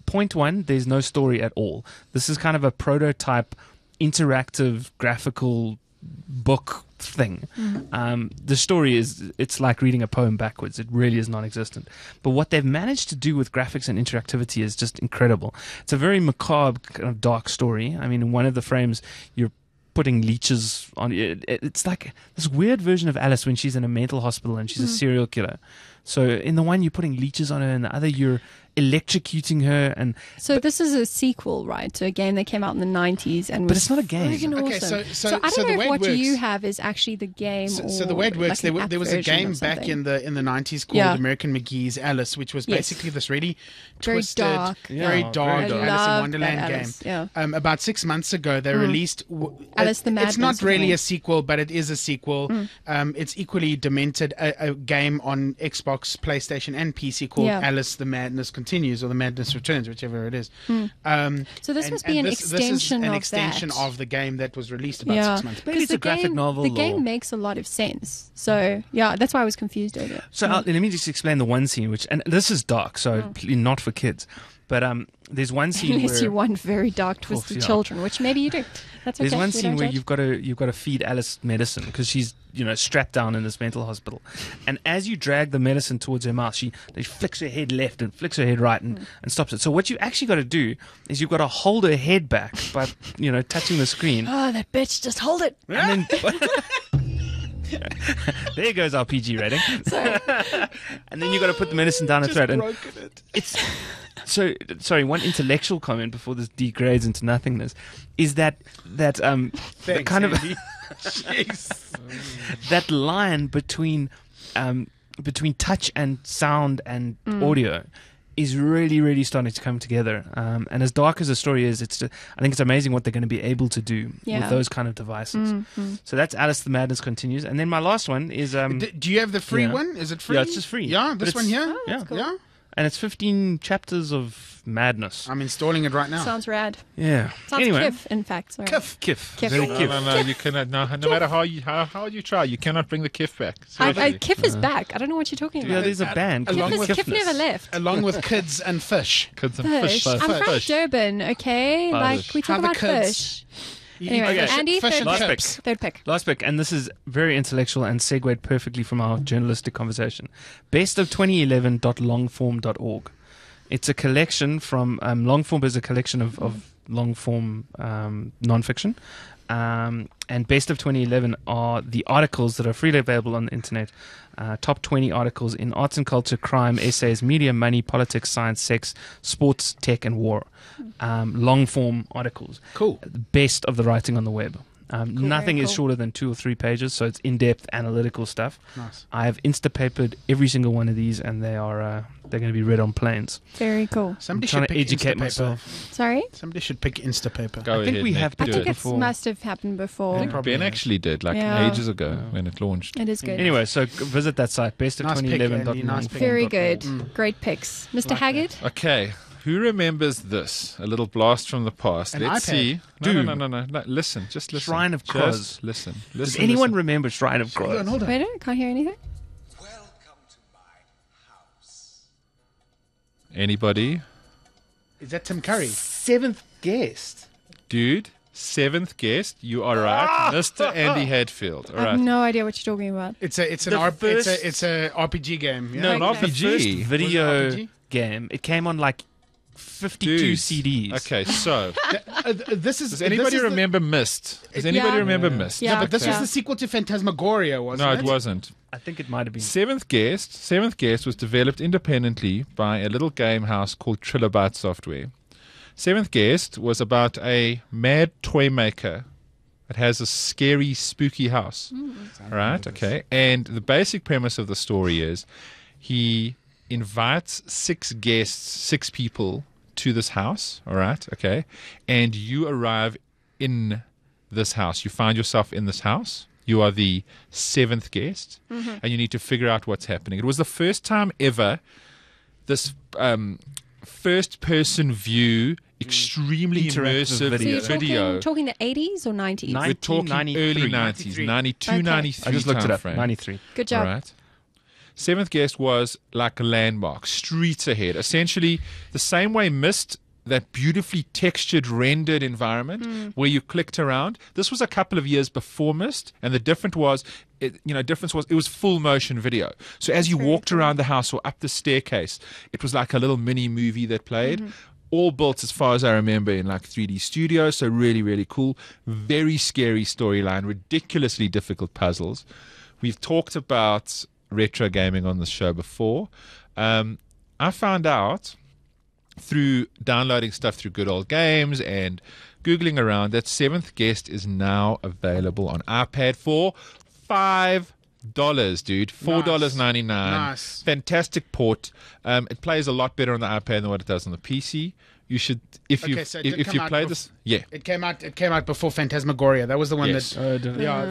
point one, there's no story at all. This is kind of a prototype, interactive, graphical book thing. The story is, it's like reading a poem backwards. It really is non-existent. But what they've managed to do with graphics and interactivity is just incredible. It's a very macabre, kind of dark story. I mean, in one of the frames, you're putting leeches on it. It's like this weird version of Alice when she's in a mental hospital and she's a serial killer. So in the one, you're putting leeches on her, and the other, you're electrocuting her. And So this is a sequel, right, to a game that came out in the 90s and But was it's not a game. friggin' Okay, awesome. so I the don't know way if it what works- you have is actually the game. So or the way it works, like an there was app a version game or back something. in the 90s called Yeah. American McGee's Alice, which was Yes. basically this really Very twisted, dark. very Yeah, dark very dark. I Alice in love Wonderland that game. Alice, yeah. About 6 months ago, they released Alice the It's Madness not or really something. a sequel, but it is a sequel. It's equally demented. A game on Xbox, PlayStation, and PC called Yeah. Alice: The Madness Continues or The Madness Returns, whichever it is. So this must be an extension this is an of extension that. of the game that was released about Yeah. 6 months back. Maybe it's Because a graphic novel The or- game makes a lot of sense. So yeah, that's why I was confused earlier. So let me just explain the one scene, which, and this is dark, so not for kids. But there's one scene Unless where you want very dark, twisted yeah. children, which maybe you do. That's okay. there's one we scene don't where judge. you've got to feed Alice medicine because she's strapped down in this mental hospital, and as you drag the medicine towards her mouth, she flicks her head left and flicks her head right and stops it. So what you actually got to do is you've got to hold her head back by touching the screen, Oh, that bitch! Just hold it. and then. There goes our PG rating. Sorry. And then you got to put the medicine down her throat. And it's so sorry. One intellectual comment before this degrades into nothingness is that the Thanks, kind of Andy. Jeez. that line between touch and sound and audio is really, really starting to come together. And as dark as the story is, I think it's amazing what they're going to be able to do Yeah. with those kind of devices. So that's Alice: The Madness Continues. And then my last one is Do you have the free yeah. one? Is it free? Yeah, it's just free. Yeah, But this one it's- here. yeah. cool. Yeah. and it's 15 chapters of madness. I'm installing it right now. Sounds rad. Yeah. Sounds Anyway, kiff, in fact. Sorry. Kiff. kiff. Kiff. Very No, kiff. No, you cannot. No matter how you try, you cannot bring the kiff back. Seriously. Kiff is back. I don't know what you're talking Yeah, about. there's a band. Along called with Kiff never Kiffness. left. Along with kids and fish. Kids and Fish. I'm from Fish. Durban, okay? Like, we talk How the about kids- fish. Anyway, Okay. Andy, Fish and third pick. chips. Third pick. Last pick, and this is very intellectual and segued perfectly from our journalistic conversation. Bestof2011.longform.org. It's a collection from Longform is a collection of long form nonfiction. And Best of 2011 are the articles that are freely available on the internet. Top 20 articles in arts and culture, crime, essays, media, money, politics, science, sex, sports, tech, and war. Long form articles. Cool. Best of the writing on the web. Nothing Very is cool. shorter than 2 or 3 pages, so it's in-depth analytical stuff. Nice. I have Instapapered every single one of these, and they are they're going to be read on planes. Very cool. Somebody I'm trying should to pick educate Instapaper. myself. Sorry? Somebody should pick Instapaper. Go I think ahead, we Nick, have I to do think it it before. must have happened before. I think Ben actually did, like Yeah. ages ago when it launched. It is good. Anyway, so visit that site, Nice pick, Andy, nice pick. Very good. Great picks. Mr. Like Haggard? Okay, who remembers this? A little blast from the past. An Let's iPad? see. No, Dude. no. Listen, just listen. Shrine of Just Crows. Listen. Does anyone listen. remember Shrine of Hold on, Crows? hold on. Wait, I can't hear anything. Welcome to my house. Anybody? Is that Tim Curry? 7th guest. Dude, 7th guest. You are right, Mr. Andy Hadfield. All I have right. no idea what you're talking about. It's a The first- it's a RPG game. Yeah? No, an not the RPG. first video Was it RPG? game. It came on like 52 Dude. CDs. Okay, so This is does anybody remember Mist? Does anybody Yeah. remember Mist? Yeah. No, but this Okay. was the sequel to Phantasmagoria, wasn't No, it? it wasn't. I think it might have been. Seventh Guest was developed independently by a little game house called Trilobyte Software. Seventh Guest was about a mad toy maker that has a scary, spooky house. Right? Okay. And the basic premise of the story is he invites 6 guests, 6 people to this house. All right? Okay. And you arrive in this house. You find yourself in this house. You are the 7th guest, and you need to figure out what's happening. It was the first time ever this first-person view, extremely Interactive immersive video. So you're video. talking the 80s or 90s? Nine- We're talking 1993. early 90s, 92, Okay. 93 I just looked it up. timeframe. 93. Good job. Right. 7th Guest was like a landmark, streets ahead. Essentially, the same way Mist, that beautifully textured, rendered environment where you clicked around. This was a couple of years before Mist, and the difference was it was full motion video. So as you walked around the house or up the staircase, it was like a little mini movie that played. All built, as far as I remember, in like 3D studio. So really, really cool. Very scary storyline. Ridiculously difficult puzzles. We've talked about retro gaming on the show before. I found out through downloading stuff through Good Old Games and Googling around that 7th Guest is now available on iPad for $5, dude. $4.99. Nice. Fantastic port. It plays a lot better on the iPad than what it does on the PC. You should, if you Okay, so it did if come you out play bef- this, yeah. It came out before Phantasmagoria. That was the one Yes. that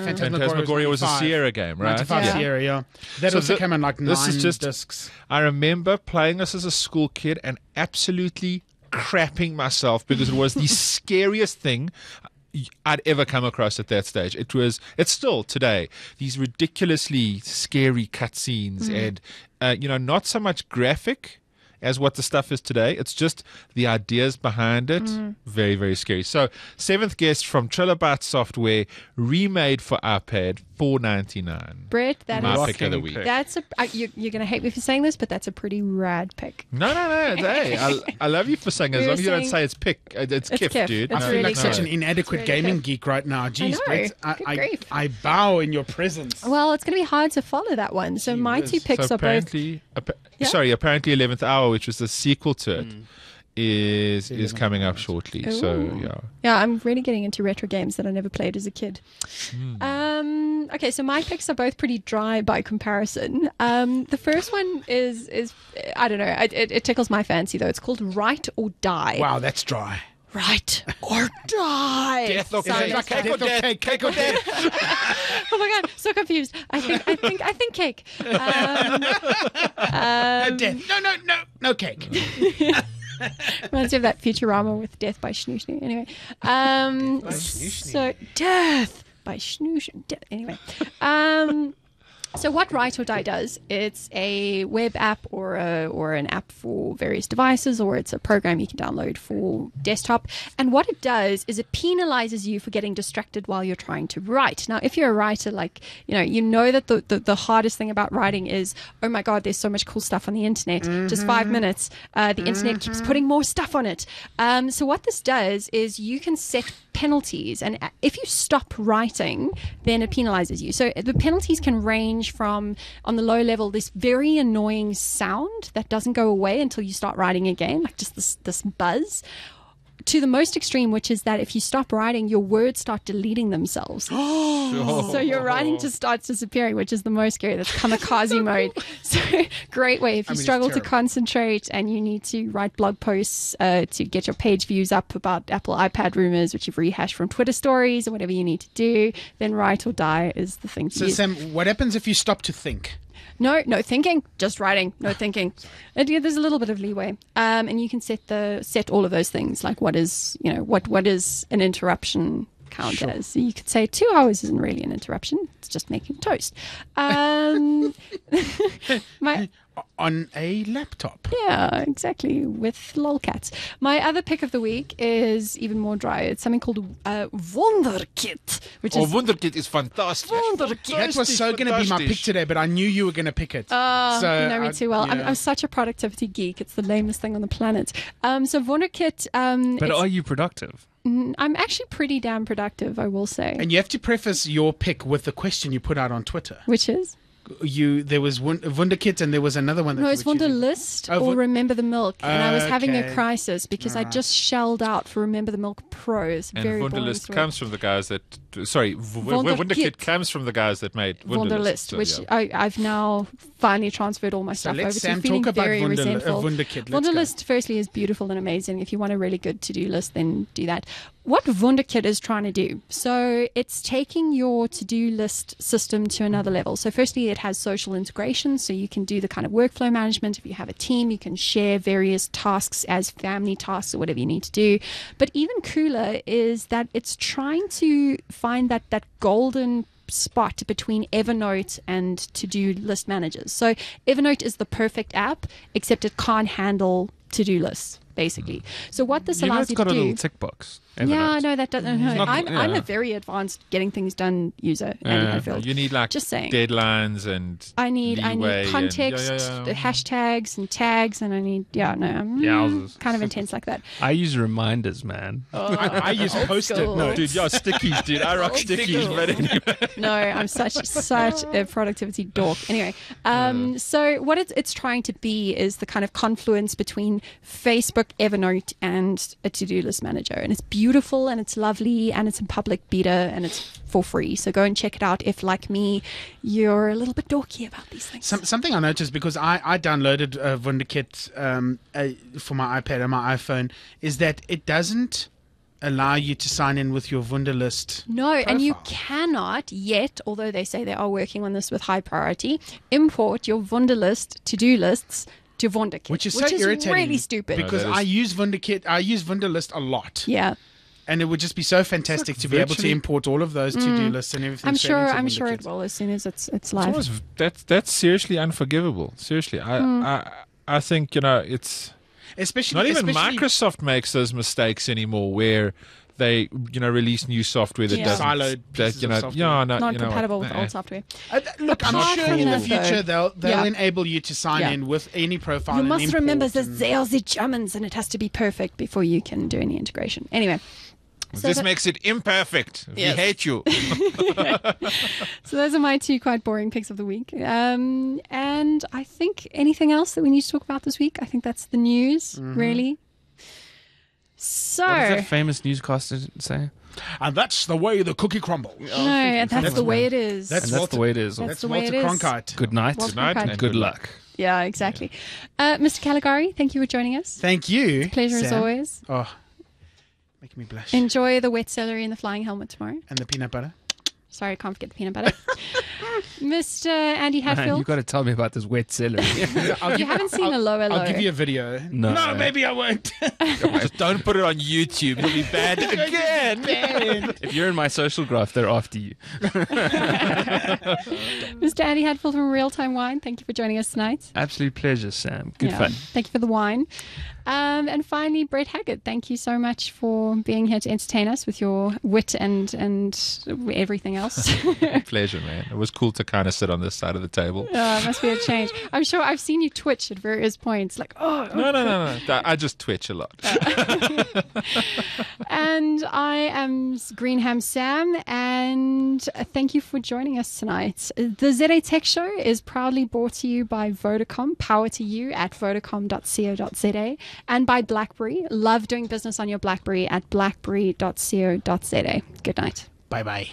Phantasmagoria was a 95. Sierra game, right? 95 Yeah. Sierra, yeah. That So also thi- came in like 9 this is just- discs. I remember playing this as a school kid and absolutely crapping myself because it was the scariest thing I'd ever come across at that stage. It's still today, these ridiculously scary cutscenes and, not so much graphic as what the stuff is today. It's just the ideas behind it. Very, very scary. So, 7th Guest from Trilobyte Software, remade for iPad, $4.99. Brett, that My is. pick of the week. That's you're going to hate me for saying this, but that's a pretty rad pick. No. Hey, I love you for saying it. As We long were as you don't saying- say it's pick. It's It's kiff, kiff. dude. It's I feel really like such cool. an inadequate It's really gaming good. geek right now. Jeez, know. Brett, Good grief. I bow in your presence. Well, it's going to be hard to follow that one. So my whiz. two picks So are both. apparently 11th Hour, which was the sequel to it, is coming up shortly. So Ooh. yeah. Yeah, I'm really getting into retro games that I never played as a kid. Okay, so my picks are both pretty dry by comparison. The first one is I don't know, it tickles my fancy though. It's called Write or Die. Wow, that's dry. Write or Die. Death or Sounds cake. like- Cake or death, cake or death. Oh my god, so confused. I think cake. Death. No. no cake. Reminds me of that Futurama with Death by Schnoo. Anyway, so Death by Schnoo. Anyway, so what Write or Die does, it's a web app or an app for various devices, or it's a program you can download for desktop. And what it does is it penalizes you for getting distracted while you're trying to write. Now, if you're a writer, like, you know that the hardest thing about writing is, oh my God, there's so much cool stuff on the internet. Just 5 minutes. The internet keeps putting more stuff on it. So what this does is you can set penalties, and if you stop writing, then it penalizes you. So the penalties can range from, on the low level, this very annoying sound that doesn't go away until you start writing again, like just this buzz, to the most extreme, which is that if you stop writing, your words start deleting themselves. So your writing just starts disappearing, which is the most scary. That's kamikaze mode. So great way if you struggle to concentrate and you need to write blog posts to get your page views up about Apple iPad rumors, which you've rehashed from Twitter stories or whatever you need to do, then Write or Die is the thing to So use. Sam, what happens if you stop to think? No thinking, just writing, no thinking. And yeah, there's a little bit of leeway, and you can set all of those things, like what is an interruption count as. So you could say 2 hours isn't really an interruption; it's just making toast. On a laptop. Yeah, exactly, with lolcats. My other pick of the week is even more dry. It's something called Wunderkit, which is Wunderkit is fantastic. That was so going to be my pick today, but I knew you were going to pick it. You know me too well. I'm such a productivity geek. It's the lamest thing on the planet. So Wunderkit. But are you productive? I'm actually pretty damn productive, I will say. And you have to preface your pick with the question you put out on Twitter. Which is? There was Wunderkit and there was another one. No, it's Wunderlist Wunderlist or Remember the Milk. And I was having a crisis because I just shelled out for Remember the Milk Pro. It's And very Wunderlist boring comes from the guys that... Sorry, Wunderkit comes from the guys that made Wunderlist, so, which yeah. I've now finally transferred all my stuff over let to. Sam Feeling talk about very resentful. Wunderkit. Let's Wunderlist, firstly, is beautiful and amazing. If you want a really good to-do list, then do that. What Wunderkit is trying to do, so it's taking your to-do list system to another level. So firstly, it has social integration, so you can do the kind of workflow management. If you have a team, you can share various tasks as family tasks or whatever you need to do. But even cooler is that it's trying to find that golden spot between Evernote and to-do list managers. So Evernote is the perfect app, except it can't handle to-do lists, basically. So what this allows you to do... It's got a little tick box. Yeah, no, that doesn't. No. not- I'm yeah. a very advanced getting things done user, Andy Hadfield. You need like Just saying. deadlines and I need leeway context, and, yeah. hashtags and tags, and I need I'm Yowzers. kind of intense like that. I use reminders, man. I use Post-it school. notes. Dude, yeah, stickies, dude. I rock stickies, but anyway. No, I'm such a productivity dork. Anyway, so what it's trying to be is the kind of confluence between Facebook, Evernote, and a to-do list manager, and it's beautiful and it's lovely and it's in public beta and it's for free. So go and check it out if, like me, you're a little bit dorky about these things. Something I noticed, because I downloaded Wunderkit for my iPad and my iPhone, is that it doesn't allow you to sign in with your Wunderlist No, and you profile. cannot yet, although they say they are working on this with high priority, import your Wunderlist to-do lists to Wunderkit, Which is so irritating. really stupid. Because No, that is- I use Wunderlist a lot. Yeah. And it would just be so fantastic to be able to virtually- import all of those to-do lists and everything. I'm straight into sure it Wunderkit. will as soon as it's It's live. almost, that's seriously unforgivable. Seriously, I think it's Especially not even Microsoft makes those mistakes anymore, where they release new software that Yeah. doesn't Siloed pieces of software. no, Not you know what, compatible with nah. old software. Look, I'm Apart sure from in the that, future though, they'll yeah. enable you to sign Yeah. in with any profile. You and must import remember that and- they are the Germans and it has to be perfect before you can do any integration. Anyway. So This that- makes it imperfect. Yes. We hate you. So those are my two quite boring picks of the week. And I think anything else that we need to talk about this week? I think that's the news, really. So, What does that famous newscaster say? And that's the way the cookie crumbles. no, that's the way it is. That's And that's the way it is. That's That's the way Walter it is. Cronkite. Good night. Walter Night Cronkite. and Good luck. Yeah, exactly. Mr. Caligari, thank you for joining us. Thank you. Pleasure as Sam. always. Oh, making me blush. Enjoy the wet celery and the flying helmet tomorrow. And the peanut butter. Sorry, I can't forget the peanut butter. Mr. Andy Man, Hatfield. you've got to tell me about this wet celery. You haven't seen a lower low. I'll give you a video. No. Maybe I won't. Just don't put it on YouTube. It'll be banned again. If you're in my social graph, they're after you. Mr. Andy Hatfield from Real Time Wine, thank you for joining us tonight. Absolute pleasure, Sam. Good fun. Thank you for the wine. And finally, Brett Haggard, thank you so much for being here to entertain us with your wit and everything else. Pleasure, man. It was cool to kind of sit on this side of the table. It must be a change. I'm sure I've seen you twitch at various points, like, No. I just twitch a lot. And I am Greenham Sam, and thank you for joining us tonight. The ZA Tech Show is proudly brought to you by Vodacom, power to you at vodacom.co.za, and by BlackBerry. Love doing business on your BlackBerry at blackberry.co.za. Good night. Bye-bye.